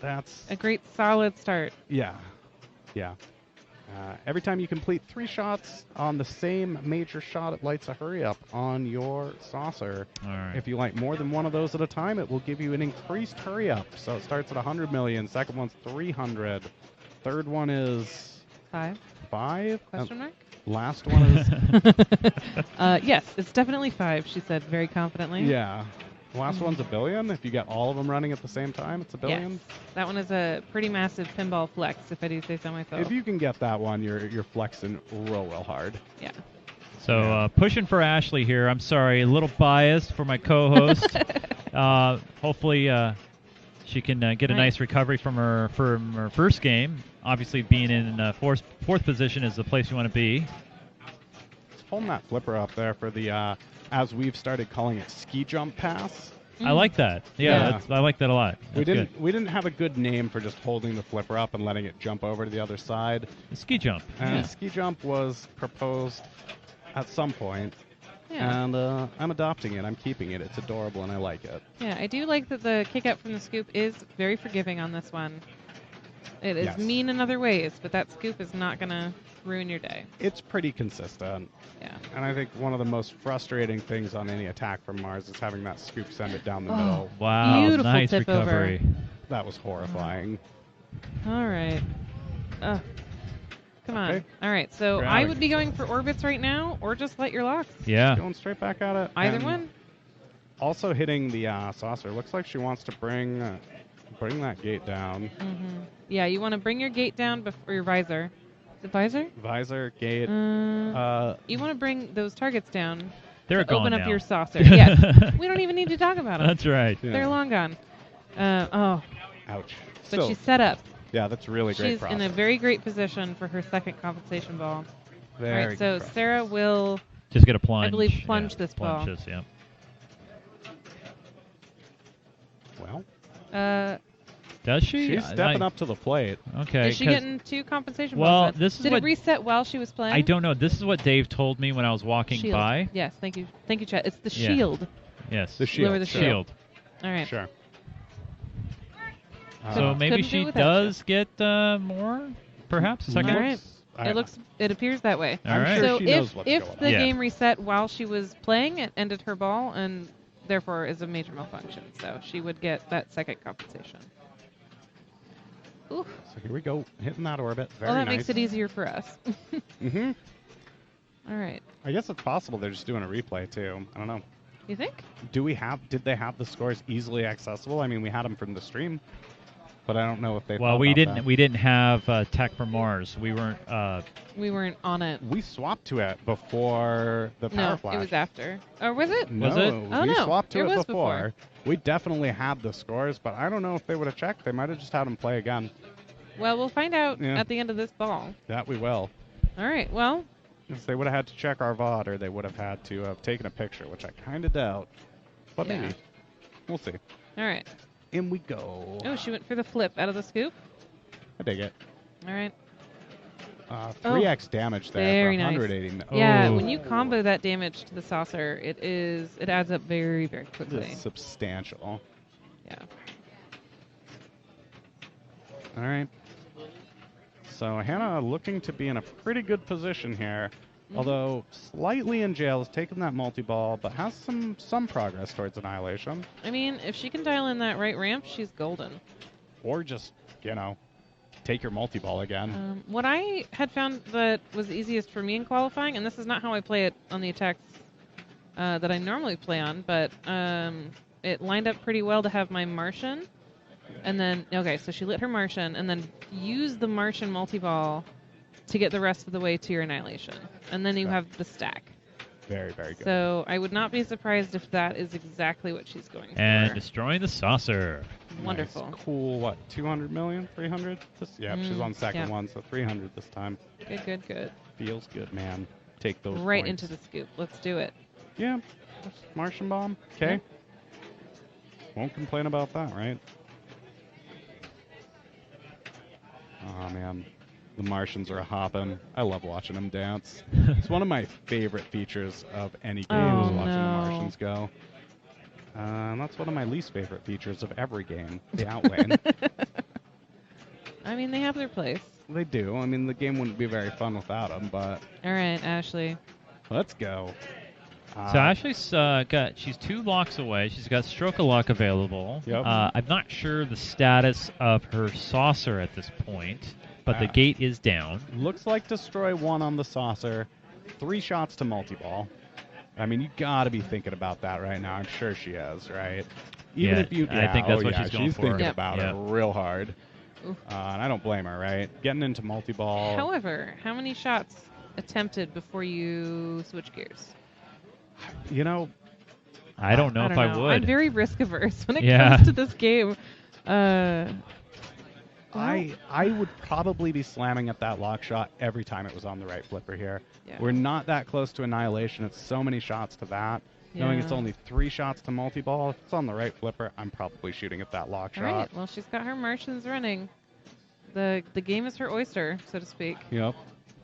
That's a great solid start. Yeah. Yeah. Every time you complete 3 shots on the same major shot, it lights a hurry up on your saucer. All right. If you light more than one of those at a time, it will give you an increased hurry up. So it starts at 100 million. Second one's 300. Third one is 5. 5? Question mark? Last one is... Yes, it's definitely 5, she said very confidently. Yeah. Last one's 1 billion. If you get all of them running at the same time, it's 1 billion. Yes. That one is a pretty massive pinball flex, if I do say so myself. If you can get that one, you're flexing real hard. Yeah. So pushing for Ashley here. I'm sorry, a little biased for my co-host. Hopefully she can get a nice recovery from her first game. Obviously, being in fourth position is the place you want to be. Just holding that flipper up there for the, as we've started calling it, ski jump pass. I like that. Yeah. I like that a lot. We didn't have a good name for just holding the flipper up and letting it jump over to the other side. The ski jump. And ski jump was proposed at some point. Yeah. And I'm adopting it. I'm keeping it. It's adorable, and I like it. Yeah, I do like that the kick out from the scoop is very forgiving on this one. It is mean in other ways, but that scoop is not going to ruin your day. It's pretty consistent. Yeah. And I think one of the most frustrating things on any attack from Mars is having that scoop send it down the middle. Wow, beautiful nice tip recovery. over. That was horrifying. All right. Come on. Okay. All right, so I would be going for orbits right now, or just let your locks. Yeah. Going straight back at it. Either and one. Also hitting the saucer. Looks like she wants to bring that gate down. Mm-hmm. Yeah, you want to bring your gate down before your visor. Is it visor? Visor, gate. You want to bring those targets down. They're gone open now. up your saucer. Yes. We don't even need to talk about them. That's right. Yeah. They're long gone. Ouch. But Still, she's set up. yeah, that's really great She's process. in a very great position for her second compensation ball. Very All right, so good process. Sarah will, Just get a plunge. I believe, plunge this ball. Plunges, yeah. Well, does she? she's stepping up to the plate. Okay. is she getting 2 compensation Well, balls? this is Did what- it reset while she was playing? I don't know. This is what Dave told me when I was walking Shield. by. Yes, thank you. Thank you, Chet. It's the Yeah. shield. Yes. The shield. Lower the sure. shield. All right. Sure. So maybe couldn't do she without does get more, perhaps? Second? All right. It appears that way. All right. Sure So she knows what's if going the on. Yeah. game reset while she was playing, it ended her ball and therefore is a major malfunction. So she would get that second compensation. Ooh. So here we go, hitting that orbit. Very Well, that nice. makes it easier for us. Mm-hmm. All right. I guess it's possible they're just doing a replay too. I don't know. You think? Did they have the scores easily accessible? I mean, we had them from the stream, but I don't know if they. Well, thought we about didn't. that. We didn't have Tech from Mars. We weren't. We weren't on it. We swapped to it before the power No, flash. it was after. Or was it? No, Was it? Oh, we no. swapped to It it was before. We definitely had the scores, but I don't know if they would have checked. They might have just had them play again. Well, we'll find out Yeah. at the end of this ball. That we will. All right. Well, If they would have had to check our VOD, or they would have had to have taken a picture, which I kind of doubt. But Yeah. maybe. We'll see. all right. In we go. Oh, she went for the flip out of the scoop. I dig it. All right. 3x damage there. Very for nice. 180. Yeah, Oh. when you combo that damage to the saucer, it adds up very, very quickly. It's substantial. Yeah. All right. So Hannah looking to be in a pretty good position here. Although slightly in jail, has taken that multi-ball, but has some progress towards Annihilation. I mean, if she can dial in that right ramp, she's golden. Or just, take your multi-ball again. What I had found that was easiest for me in qualifying, and this is not how I play it on the attacks that I normally play on, but it lined up pretty well to have my Martian. And then, okay, so she lit her Martian, and then use the Martian multi-ball to get the rest of the way to your Annihilation. And then you have the stack. Very, very good. So I would not be surprised if that is exactly what she's going for. And destroying the saucer. Wonderful. Nice. Cool, what, 200 million? 300? She's on second one, so 300 this time. Good. Feels good, man. Take those right points. into the scoop. Let's do it. Yeah. Martian bomb. Okay. Won't complain about that, right? Oh, man. The Martians are hopping. I love watching them dance. It's one of my favorite features of any game is watching the Martians go. And that's one of my least favorite features of every game, the outlane. I mean, they have their place. They do. I mean, the game wouldn't be very fun without them, but... All right, Ashley. Let's go. So Ashley's she's 2 locks away. She's got Stroke a Lock available. Yep. I'm not sure the status of her saucer at this point, but the gate is down. Looks like destroy 1 on the saucer. 3 shots to multi-ball. I mean, you got to be thinking about that right now. I'm sure she is, right? Even if you, I think that's what she's going for. She's thinking about it real hard. And I don't blame her, right? Getting into multi-ball. However, how many shots attempted before you switch gears? You know, I don't know if I would. I'm very risk averse when it comes to this game. I would probably be slamming at that lock shot every time it was on the right flipper here. Yeah. We're not that close to Annihilation. It's so many shots to that. Knowing it's only 3 shots to multi-ball, if it's on the right flipper, I'm probably shooting at that lock shot. All right. Well, she's got her Martians running. The game is her oyster, so to speak. Yep.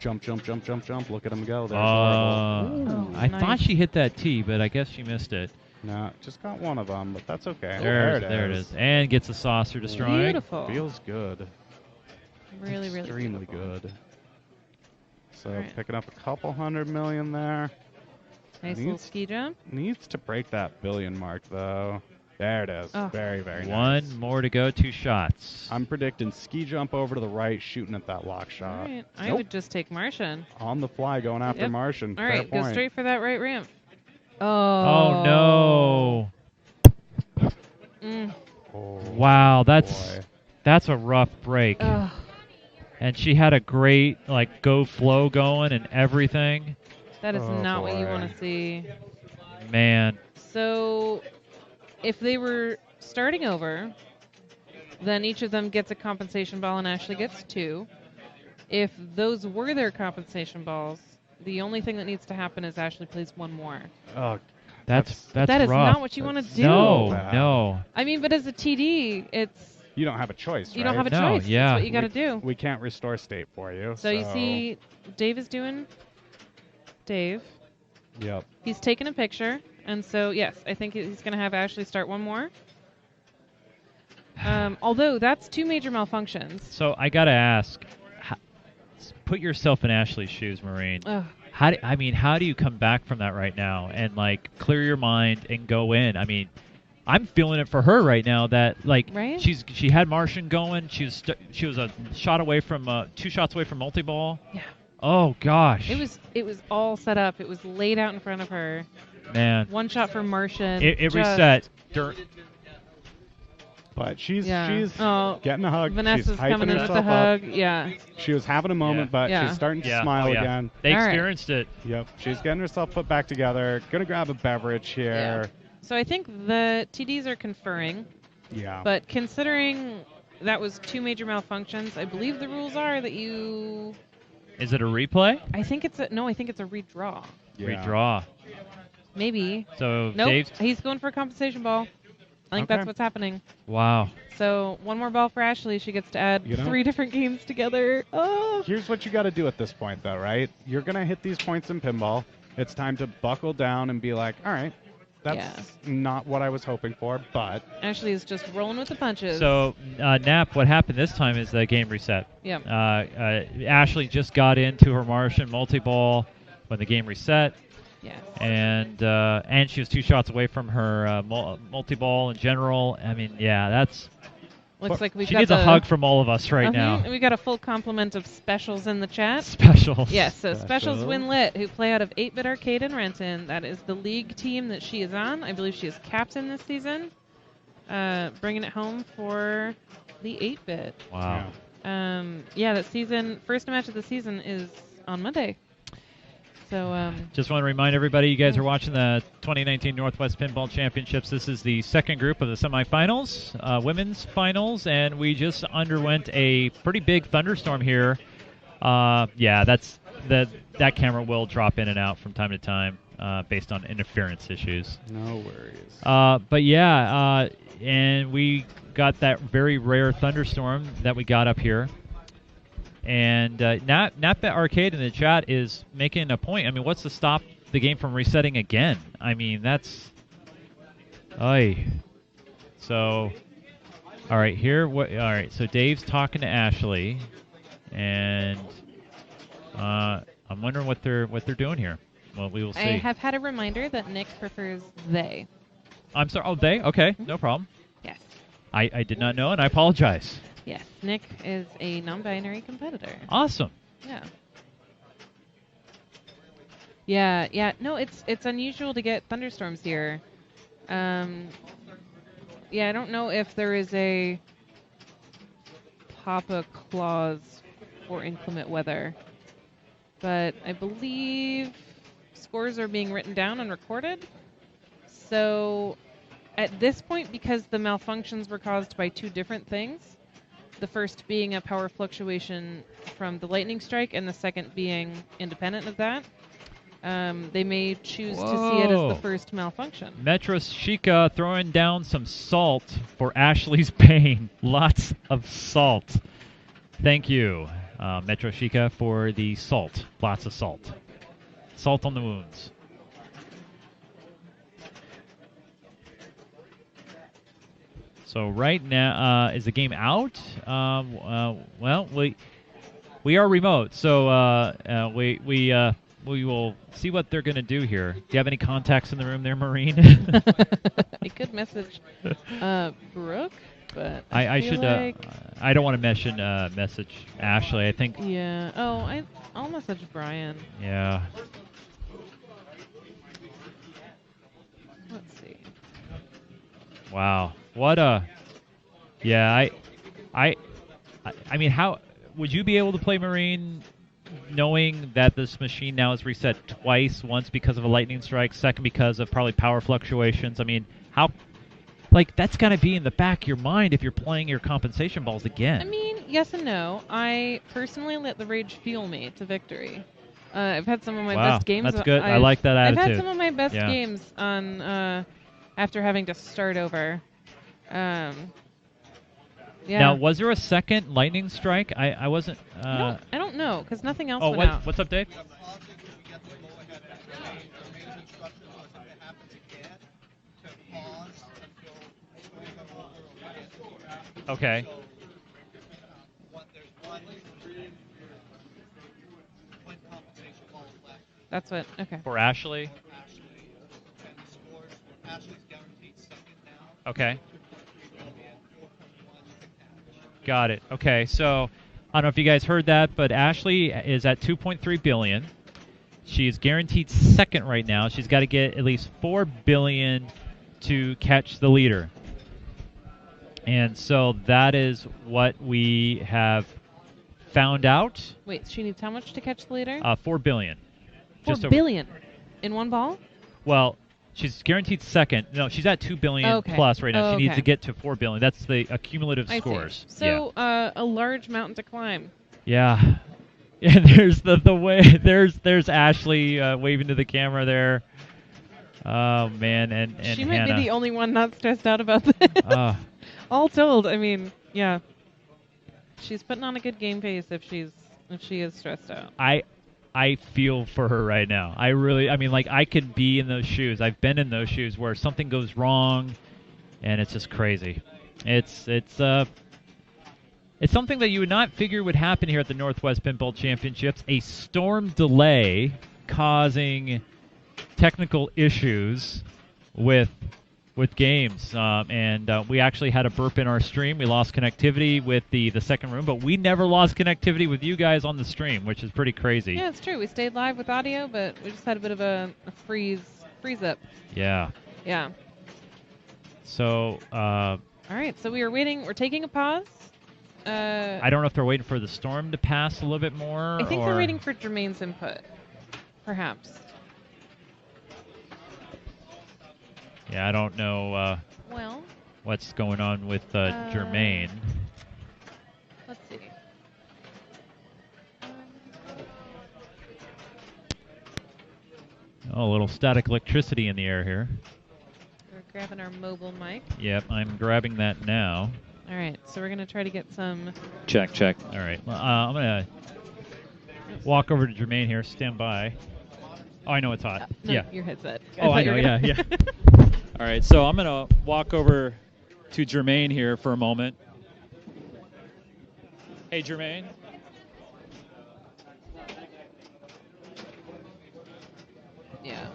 Jump. Look at him go. There's I thought she hit that tee, but I guess she missed it. No, just got one of them, but that's okay. There it is. And gets a saucer destroying. Beautiful. Feels good. Really extremely beautiful. good. So picking up a couple 100 million there. Nice little ski jump. Needs to break that billion mark, though. There it is. Oh. Very, very nice. 1 more to go, 2 shots. I'm predicting ski jump over to the right, shooting at that lock shot. All right. I would just take Martian. On the fly, going after Martian. All right, Fair point. go straight for that right ramp. Oh, no. Oh, Wow, that's a rough break. Ugh. And she had a great go flow going and everything. That is not what you want to see. Man. So if they were starting over, then each of them gets a compensation ball and Ashley gets 2. If those were their compensation balls, the only thing that needs to happen is Ashley plays 1 more. Oh, that is rough. not what you want to do. No. I mean, but as a TD, it's... You don't have a choice, right? You don't have a choice. Yeah. That's what you got to do. We can't restore state for you. So you see Dave is doing Dave. Yep. He's taking a picture. And so, yes, I think he's going to have Ashley start 1 more. Although, that's 2 major malfunctions. So I got to ask, put yourself in Ashley's shoes, Maureen. Ugh. How do you come back from that right now and clear your mind and go in? I mean, I'm feeling it for her right now. That right? she had Martian going. She was a shot away from 2 shots away from multi-ball. Yeah. Oh gosh. It was all set up. It was laid out in front of her. Man. 1 shot for Martian. It reset. But she's getting a hug. Vanessa's she's coming in with the herself hug. up. Yeah. She was having a moment, but she's starting to smile again. They experienced it. Yep. She's getting herself put back together. Gonna grab a beverage here. Yeah. So I think the TDs are conferring. Yeah. But considering that was 2 major malfunctions, I believe the rules are that you... Is it a replay? I think it's a redraw. Yeah. Redraw. Maybe. So nope. He's going for a compensation ball. I think that's what's happening. Wow. So 1 more ball for Ashley. She gets to add 3 different games together. Oh. Here's what you got to do at this point, though, right? You're going to hit these points in pinball. It's time to buckle down and be like, all right, that's not what I was hoping for, but... Ashley is just rolling with the punches. So, Nap, what happened this time is the game reset. Yeah. Ashley just got into her Martian multi-ball when the game reset. Yes. And she was 2 shots away from her multi-ball in general. I mean, yeah, that's Looks like we've she got needs a hug from all of us right now. We got a full complement of specials in the chat. Specials. Yes, so Specials Winlit, who play out of 8-Bit Arcade in Renton. That is the league team that she is on. I believe she is captain this season. Bringing it home for the 8-Bit. Wow. That season, first match of the season is on Monday. So just want to remind everybody, you guys are watching the 2019 Northwest Pinball Championships. This is the second group of the semifinals, women's finals, and we just underwent a pretty big thunderstorm here. That camera will drop in and out from time to time based on interference issues. No worries. And we got that very rare thunderstorm that we got up here. And Natbet Arcade in the chat is making a point. I mean, what's to stop the game from resetting again? I mean, that's... Oy. So, all right, all right, so Dave's talking to Ashley, and I'm wondering what they're doing here. Well, we will see. I have had a reminder that Nick prefers they. I'm sorry. Oh, they? Okay, no problem. Yes. I did not know, and I apologize. Yes, Nick is a non-binary competitor. Awesome. Yeah. No, it's unusual to get thunderstorms here. I don't know if there is a PAPA clause for inclement weather, but I believe scores are being written down and recorded. So at this point, because the malfunctions were caused by two different things, the first being a power fluctuation from the lightning strike and the second being independent of that, they may choose to see it as the first malfunction. Metro Chica throwing down some salt for Ashley's pain. Lots of salt. Thank you, Metro Chica, for the salt. Lots of salt. Salt on the wounds. So right now, is the game out? Well, we are remote, so we will see what they're going to do here. Do you have any contacts in the room there, Maureen? I could message Brooke, but I should. like... I don't want to message Ashley. I think. Yeah. Oh, I'll message Brian. Yeah. Let's see. Wow. What a... Yeah, I mean, how... Would you be able to play Maureen knowing that this machine now is reset twice? Once because of a lightning strike, second because of probably power fluctuations. I mean, how... Like, that's got to be in the back of your mind if you're playing your compensation balls again. I mean, yes and no. I personally let the rage fuel me to victory. I've had some of my best games. That's good. I like that attitude. I've had some of my best games on after having to start over. Now, was there a second lightning strike? I wasn't... I don't know, because nothing else went out. What's up, Dave? Okay. That's what, okay. For Ashley? Okay. Got it. Okay, so I don't know if you guys heard that, but Ashley is at 2.3 billion. She is guaranteed second right now. She's got to get at least 4 billion to catch the leader. And so that is what we have found out. Wait, she needs how much to catch the leader? 4 billion. 4 billion in one ball? Well, she's guaranteed second. No, she's at 2 billion plus right now. She needs to get to 4 billion. That's the accumulative scores. So a large mountain to climb. Yeah. And there's the way there's Ashley waving to the camera there. Oh man, and she might Hannah. be the only one not stressed out about this. All told, I mean, yeah. She's putting on a good game face if she is stressed out. I feel for her right now. I mean, like, I could be in those shoes. I've been in those shoes where something goes wrong, and it's just crazy. It's something that you would not figure would happen here at the Northwest Pinball Championships. A storm delay causing technical issues with with games, and we actually had a burp in our stream. We lost connectivity with the second room, but we never lost connectivity with you guys on the stream, which is pretty crazy. Yeah, it's true. We stayed live with audio, but we just had a bit of a freeze up. Yeah. Yeah. So. All right. So we are waiting. We're taking a pause. I don't know if they're waiting for the storm to pass a little bit more. I think they're waiting for Jermaine's input, perhaps. Yeah, I don't know what's going on with Jermaine. Let's see. Oh, a little static electricity in the air here. We're grabbing our mobile mic. Yep, I'm grabbing that now. All right, so we're going to try to get some... Check. All right. I'm going to walk over to Jermaine here. Stand by. Oh, I know it's hot. No, yeah. your headset. Oh, I know, yeah. All right, so I'm going to walk over to Jermaine here for a moment. Hey, Jermaine. Yeah.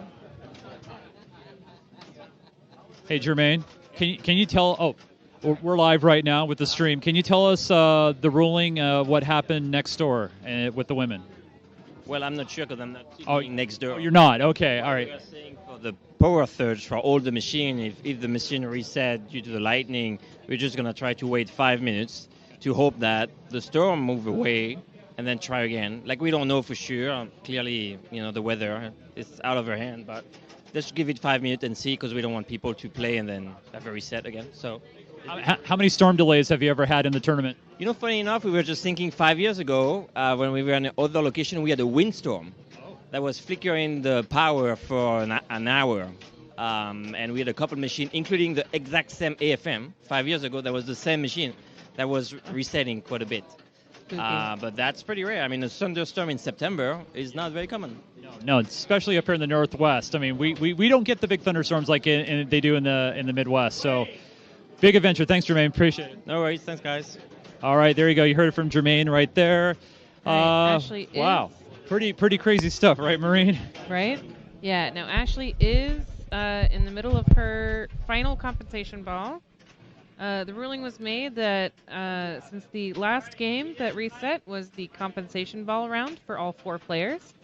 Hey, Jermaine. Can you tell... Oh, we're live right now with the stream. Can you tell us the ruling, what happened next door with the women? Well, I'm not sure because I'm not sitting next door. Oh, you're not? Okay, all right. We are saying for the power surge for all the machine, if the machine reset due to the lightning, we're just going to try to wait 5 minutes to hope that the storm move away and then try again. Like, we don't know for sure. Clearly, the weather is out of our hand, but let's give it 5 minutes and see because we don't want people to play and then have a reset again. So. How many storm delays have you ever had in the tournament? Funny enough, we were just thinking 5 years ago when we were in another location, we had a windstorm that was flickering the power for an hour. And we had a couple machines, including the exact same AFM. 5 years ago, that was the same machine that was resetting quite a bit. But that's pretty rare. I mean, a thunderstorm in September is not very common. No, especially up here in the Northwest. I mean, we don't get the big thunderstorms like they do in the Midwest. So. Big adventure. Thanks, Jermaine. Appreciate it. No worries. Thanks, guys. All right, there you go. You heard it from Jermaine right there. Ashley wow. Pretty crazy stuff, right, Maureen? Right? Yeah. Now, Ashley is in the middle of her final compensation ball. The ruling was made that since the last game that reset was the compensation ball round for all 4 players,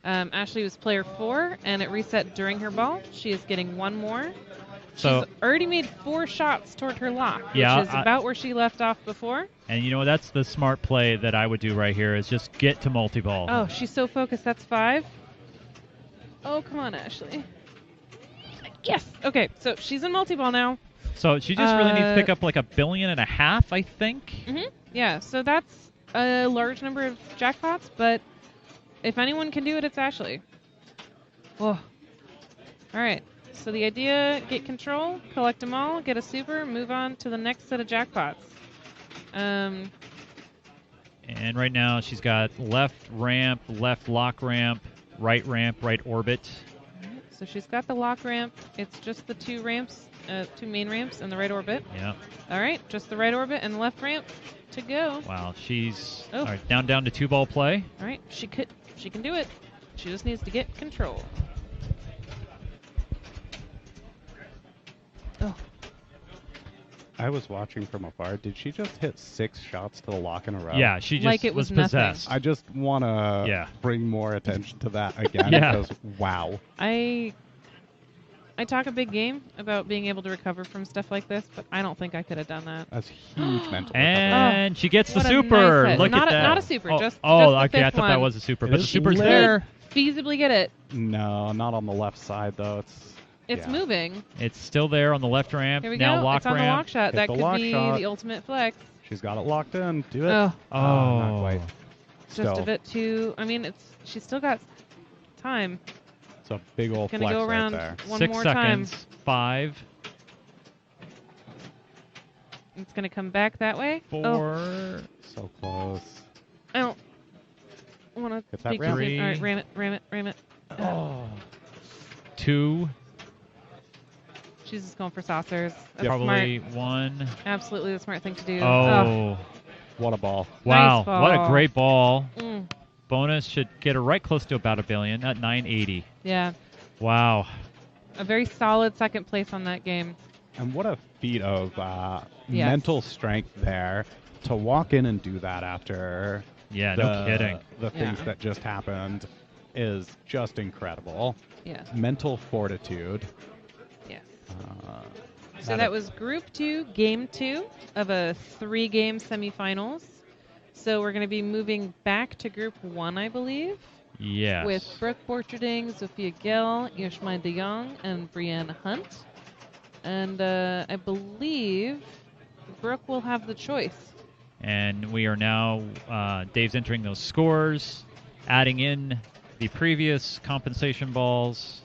Ashley was player 4, and it reset during her ball. She is getting 1 more. So she's already made 4 shots toward her lock, which is about where she left off before. And that's the smart play that I would do right here is just get to multi-ball. Oh, she's so focused. That's 5. Oh, come on, Ashley. Yes. Okay, so she's in multi-ball now. So she just really needs to pick up like $1.5 billion, I think. Mm-hmm. Yeah, so that's a large number of jackpots, but if anyone can do it, it's Ashley. Whoa. All right. So the idea, get control, collect them all, get a super, move on to the next set of jackpots. And right now she's got left ramp, left lock ramp, right orbit. Right, so she's got the lock ramp. It's just the 2 ramps, 2 main ramps and the right orbit. Yeah. All right, just the right orbit and left ramp to go. Wow, she's all right, down to 2-ball play. All right, she can do it. She just needs to get control. Oh. I was watching from afar. Did she just hit 6 shots to the lock in a row? Yeah, she just like it was possessed. I just want to bring more attention to that again because, wow. I talk a big game about being able to recover from stuff like this, but I don't think I could have done that. That's huge mental recovery. And she gets the What a super. nice hit. Look Not at that. not a super, just the okay, I 5th thought that one. was a super, It but the is super's lit. there. Feasibly get it. No, not on the left side, though. It's yeah. moving. It's still there on the left ramp. Here we now go. lock It's on ramp. the lock shot. Hit That the could lock be shot. the ultimate flex. She's got it locked in. Do it. Oh. Not quite. Just Still. a bit too. I mean, she's still got time. It's a big old Gonna flex go around right there. one 6 more seconds. time. 5, It's gonna come back that way. 4. Oh. So close. I don't want to Get that make ramp. it. All right, ram it. Oh. 2. She's just going for saucers. That's Probably smart. 1. Absolutely the smart thing to do. Oh. What a ball. Wow. Nice ball. What a great ball. Mm. Bonus should get her right close to about $1 billion, at 980. Yeah. Wow. A very solid second place on that game. And what a feat of mental strength there to walk in and do that after no kidding. The things that just happened is just incredible. Yeah. Mental fortitude. Yes. So that was Group 2, Game 2 of a 3-game semifinals. So we're going to be moving back to Group 1, I believe. Yes. With Brooke Borcherding, Zofia Gil, Jasmijn De Jong, and Brianne Hunt. And I believe Brooke will have the choice. And we are now, Dave's entering those scores, adding in the previous compensation balls.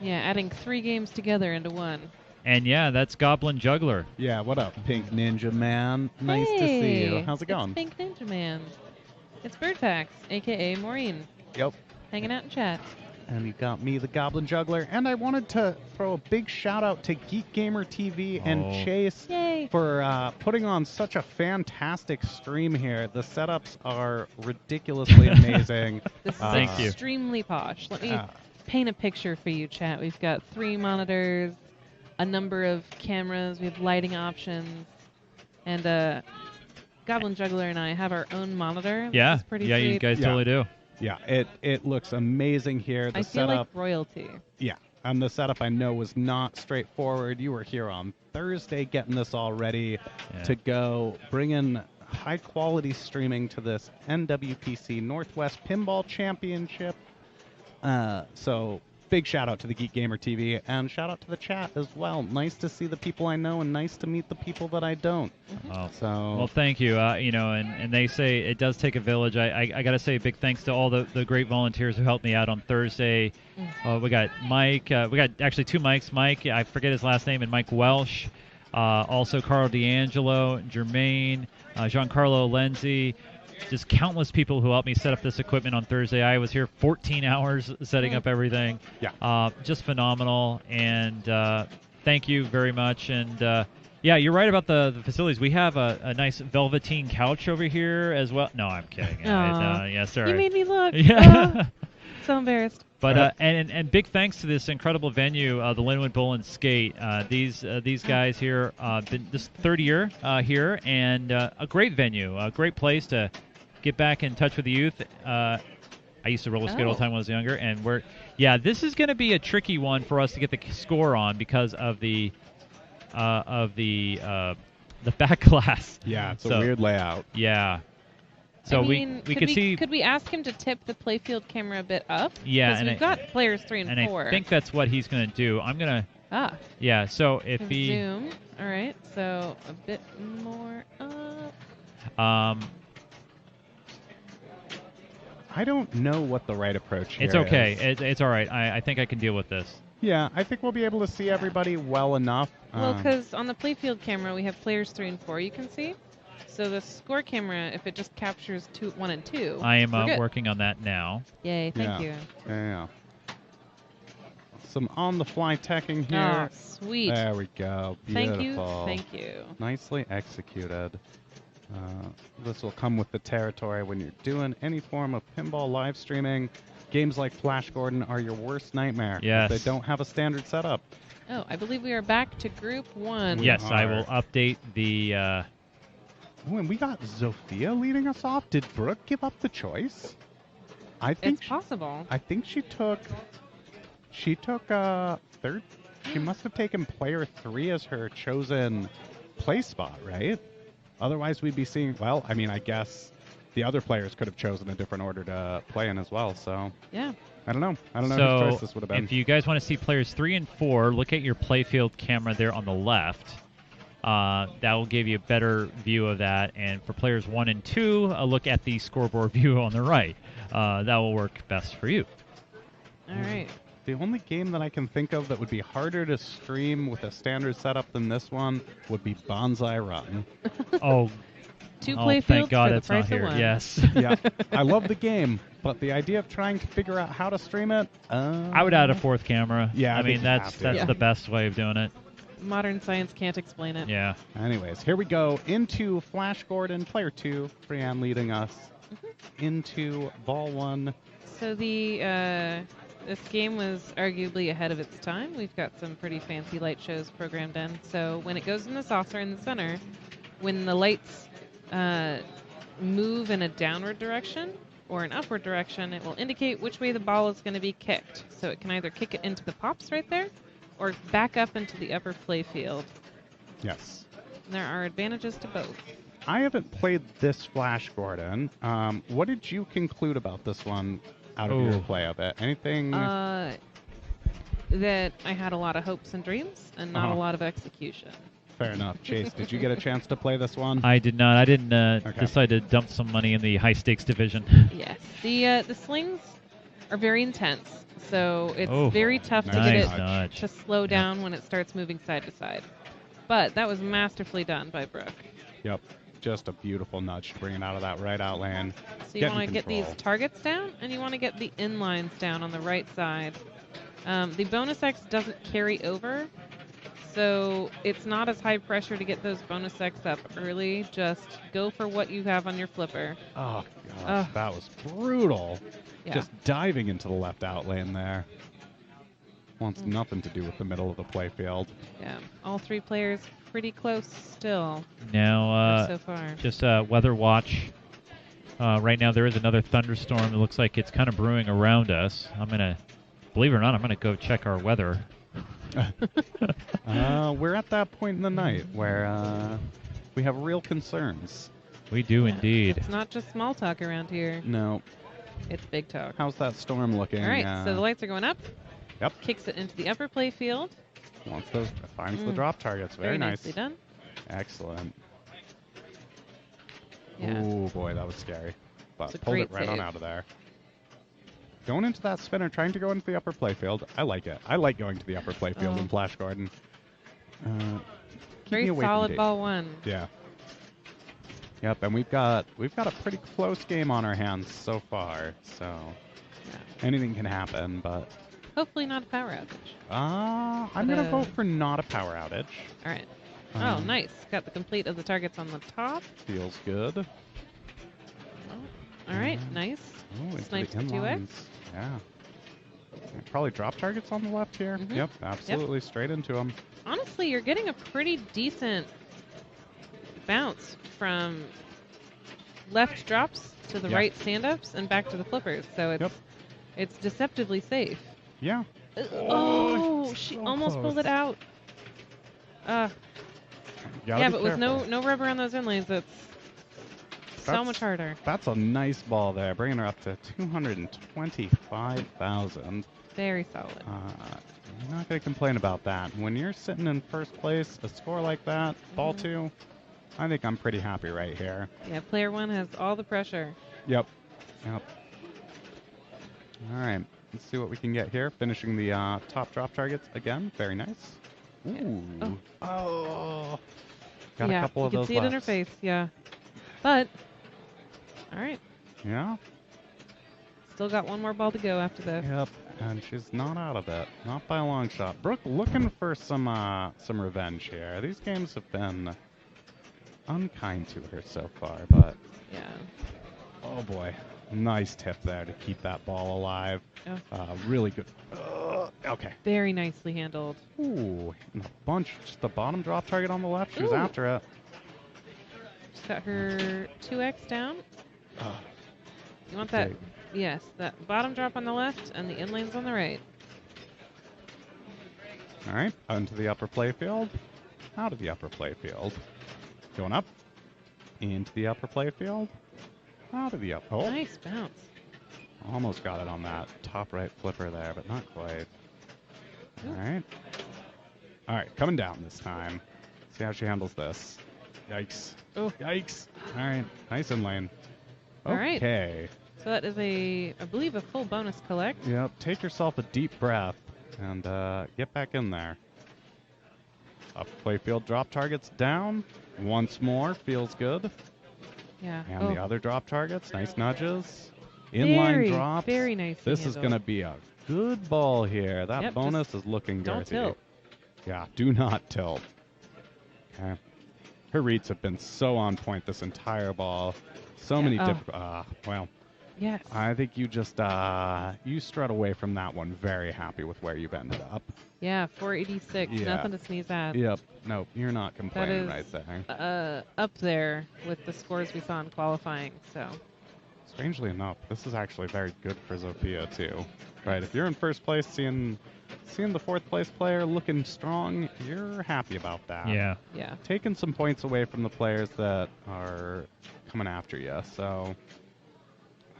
Yeah, adding 3 games together into one. And yeah, that's Goblin Juggler. Yeah, what up, Pink Ninja Man? Nice to see you. How's it going? It's Pink Ninja Man. It's Birdfax, a.k.a. Maureen. Yep. Hanging out in chat. And you got me, the Goblin Juggler. And I wanted to throw a big shout out to Geek Gamer TV and Chase for putting on such a fantastic stream here. The setups are ridiculously amazing. This is Thank you. Extremely posh. Let me paint a picture for you, chat. We've got 3 monitors, a number of cameras, we have lighting options, and Goblin Juggler and I have our own monitor. Yeah, It's pretty yeah, sweet. you guys totally do. Yeah, it looks amazing here. The I feel setup, like royalty. yeah, and the setup I know was not straightforward. You were here on Thursday getting this all ready to go, bringing high-quality streaming to this NWPC Northwest Pinball Championship. So big shout-out to the Geek Gamer TV, and shout-out to the chat as well. Nice to see the people I know, and nice to meet the people that I don't. Well, thank you. And they say it does take a village. I got to say a big thanks to all the great volunteers who helped me out on Thursday. We got Mike. We got actually 2 Mikes. Mike, I forget his last name, and Mike Welsh. Also Carl D'Angelo, Jermaine, Giancarlo Lenzi. Just countless people who helped me set up this equipment on Thursday. I was here 14 hours setting up everything. Yeah. Just phenomenal. And thank you very much. And yeah, you're right about the facilities. We have a nice velveteen couch over here as well. No, I'm kidding. Yeah, sorry. You made me look. Yeah. So embarrassed. But and big thanks to this incredible venue, the Linwood Bowl and Skate. These guys here, been this 3rd year here, and a great venue, a great place to get back in touch with the youth. I used to roller skate all the time when I was younger, and this is going to be a tricky one for us to get the score on because of the back glass. Yeah, it's a weird layout. Yeah. So we could see. Could we ask him to tip the playfield camera a bit up? Yeah, because we've got players 3 and 4. I think that's what he's going to do. I'm going to. Yeah. So if he zoom. All right. So a bit more up. I don't know what the right approach here is. It's okay. is. It's all right. I think I can deal with this. Yeah, I think we'll be able to see everybody well enough. Well, because on the playfield camera, we have players 3 and 4, you can see. So the score camera, if it just captures 1 and 2, I am working on that now. Yay, thank you. Yeah. Some on-the-fly teching here. Oh, sweet. There we go. Beautiful. Thank you. Nicely executed. This will come with the territory when you're doing any form of pinball live streaming. Games like Flash Gordon are your worst nightmare. Yes. They don't have a standard setup. Oh, I believe we are back to Group 1. Yes, I will update the... Oh, and we got Zofia leading us off. Did Brooke give up the choice? I think it's possible. I think she took 3rd. She must have taken player 3 as her chosen play spot, right? Otherwise, we'd be seeing. Well, I mean, I guess the other players could have chosen a different order to play in as well. So yeah, I don't know. I don't know so whose choice this would have been. If you guys want to see players 3 and 4, look at your playfield camera there on the left. That will give you a better view of that. And for players 1 and 2, a look at the scoreboard view on the right. That will work best for you. All right. The only game that I can think of that would be harder to stream with a standard setup than this one would be Bonsai Run. Oh, 2 playfields thank God for the it's price not here. of 1. Yes. Yeah, I love the game, but the idea of trying to figure out how to stream it, I would add a 4th camera. Yeah, I mean that's the best way of doing it. Modern science can't explain it. Yeah. Anyways, here we go into Flash Gordon, player 2, Brianne leading us into ball 1. So the This game was arguably ahead of its time. We've got some pretty fancy light shows programmed in. So when it goes in the saucer in the center, when the lights move in a downward direction or an upward direction, it will indicate which way the ball is going to be kicked. So it can either kick it into the pops right there or back up into the upper play field. Yes. And there are advantages to both. I haven't played this Flash Gordon. What did you conclude about this one out of your play of it? Anything? That I had a lot of hopes and dreams and not a lot of execution. Fair enough. Chase, did you get a chance to play this one? I did not. I didn't decide to dump some money in the high stakes division. Yes. The slings are very intense, so it's very tough to nice get it nudge. to slow down when it starts moving side to side. But that was masterfully done by Brooke. Yep. Just a beautiful nudge to bring it out of that right out lane. So you want to get these targets down, and you want to get the inlines down on the right side. The bonus X doesn't carry over, so it's not as high pressure to get those bonus X up early. Just go for what you have on your flipper. Oh, gosh, that was brutal. Yeah. Just diving into the left out lane there. Wants nothing to do with the middle of the play field. Yeah, all three players pretty close still. Now, so far. just weather watch. Right now, there is another thunderstorm. It looks like it's kind of brewing around us. Believe it or not, I'm gonna go check our weather. We're at that point in the night where we have real concerns. We do indeed. It's not just small talk around here. No. It's big talk. How's that storm looking? All right, so the lights are going up. Yep. Kicks it into the upper play field. Finds the drop targets. Very nice. Nicely done. Excellent. Yeah. Oh boy, that was scary. But It's a pulled it great right on save. out of there. Going into that spinner, trying to go into the upper playfield. I like it. I like going to the upper playfield in Flash Garden. Very solid ball one. Yeah. Yep, and we've got a pretty close game on our hands so far. So anything can happen, but hopefully not a power outage. I'm gonna vote for not a power outage. All right. Oh, nice. Got the complete of the targets on the top. Feels good. All right, nice. Snipes the 2X. Yeah. Probably drop targets on the left here. Yep, absolutely. Straight into them. Honestly, you're getting a pretty decent bounce from left drops to the right stand-ups and back to the flippers. So it's deceptively safe. Yeah. She almost pulled it out. But with no rubber on those inlays, that's so much harder. That's a nice ball there, bringing her up to 225,000. Very solid. I'm not going to complain about that. When you're sitting in first place, a score like that, ball two, I think I'm pretty happy right here. Yeah, player one has all the pressure. Yep. All right. Let's see what we can get here. Finishing the top drop targets again. Very nice. Ooh. Oh. Got a couple of those left. You can see it in her face, But, all right. Yeah. Still got one more ball to go after this. Yep. And she's not out of it. Not by a long shot. Brooke looking for some revenge here. These games have been unkind to her so far, but... Yeah. Oh, boy. Nice tip there to keep that ball alive. Oh. Really good. Okay. Very nicely handled. Ooh, a bunch. Just the bottom drop target on the left. She was after it. She's got her 2X down. You want that? Yes, that bottom drop on the left and the inlanes on the right. All right, onto the upper playfield. Out of the upper playfield. Going up. Into the upper playfield. Out of the upper. Oh. Nice bounce. Almost got it on that top right flipper there, but not quite. All right. All right, coming down this time. See how she handles this. Yikes. Oh. Yikes. All right, nice in lane. All right. Okay. So that is I believe, a full bonus collect. Yep, take yourself a deep breath and get back in there. Up playfield drop targets down. Once more, feels good. Yeah. And the other drop targets, nice nudges. Inline drops. Very nice. This is going to be a good ball here. That bonus is looking don't girthy. tilt. Yeah, do not tilt. Okay. Her reads have been so on point this entire ball. So many different... well, Yes. I think you just you strut away from that one very happy with where you've ended up. Yeah, 486. Yeah. Nothing to sneeze at. Yep. No, you're not complaining is- right there. Up there with the scores we saw in qualifying. So. Strangely enough, this is actually very good for Zofia too. Right? If you're in first place, seeing the fourth place player looking strong, you're happy about that. Yeah. Yeah. Taking some points away from the players that are coming after you. So,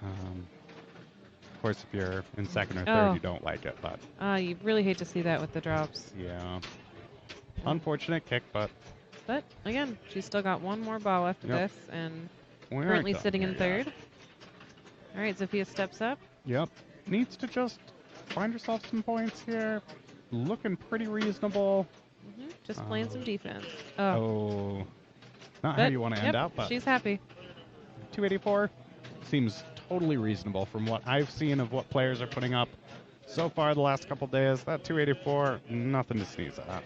of course, if you're in second or third, Oh. you don't like it, but You really hate to see that with the drops. yeah, unfortunate kick, but But again, she's still got one more ball after Yep. this, and we aren't currently done sitting here in yet. third. All right, Zofia steps up. Yep, needs to just find herself some points here. Looking pretty reasonable. Just playing some defense. Oh, not how But, you want to yep, end up, but she's happy. 284 seems totally reasonable from what I've seen of what players are putting up so far the last couple days. That 284, nothing to sneeze at.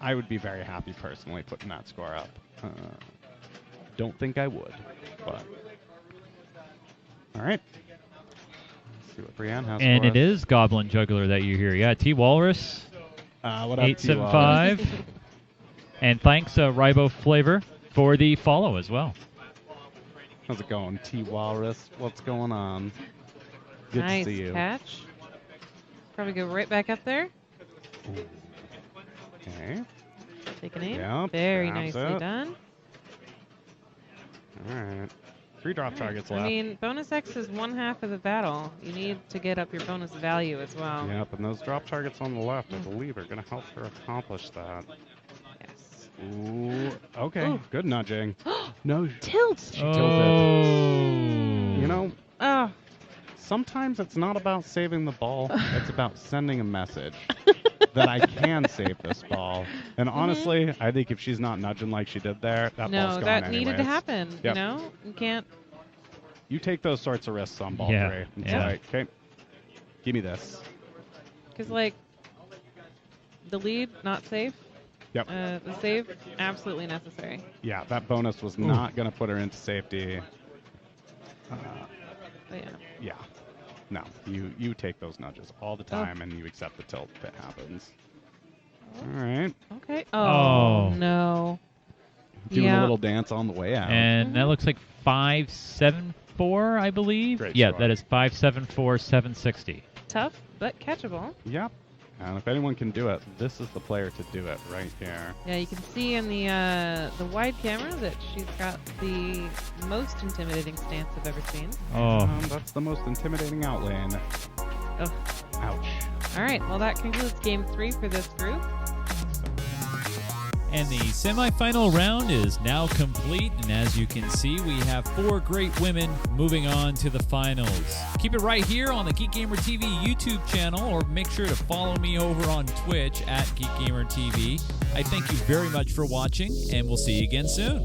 I would be very happy personally putting that score up. Don't think I would, but all right. Let's see what Brianne has And for it is Goblin Juggler that you hear. Yeah, T Walrus, us. What up, 875. And thanks, Ribo Flavor, for the follow as well. How's it going, T Walrus? What's going on? Good Nice to see you. catch. Probably go right back up there. Okay. Take an aim. Yep, Very grabs nicely it. done. All right. 3 drop targets left. I mean, bonus X is one half of the battle. You need to get up your bonus value as well. Yep, and those drop targets on the left, I believe, are going to help her accomplish that. Yes. Ooh, okay, Ooh. good nudging. No, Tilt. she tilted. You know, Oh. sometimes it's not about saving the ball, it's about sending a message that I can save this ball. And honestly, I think if she's not nudging like she did there, that ball's No, gone that needed to anyways. happen. Yep. You know, you can't. You take those sorts of risks on ball Yeah, 3. It's yeah. like, okay, give me this. Because, like, the lead, not safe. Yep. The save, absolutely necessary. Yeah, that bonus was not going to put her into safety. But yeah. Yeah. No, you take those nudges all the time and you accept the tilt if it happens. All right. Okay. Oh. Oh, no. Doing Yeah. a little dance on the way out. And that looks like 574, I believe. Great Yeah, score. that is 574, 760. Tough, but catchable. Yep. And if anyone can do it, this is the player to do it right here. Yeah, you can see in the wide camera that she's got the most intimidating stance I've ever seen. Oh, That's the most intimidating outlane. Oh. Ouch. All right, well, that concludes game 3 for this group. And the semifinal round is now complete, and as you can see, we have 4 great women moving on to the finals. Keep it right here on the Geek Gamer TV YouTube channel, or make sure to follow me over on Twitch at Geek Gamer TV. I thank you very much for watching, and we'll see you again soon.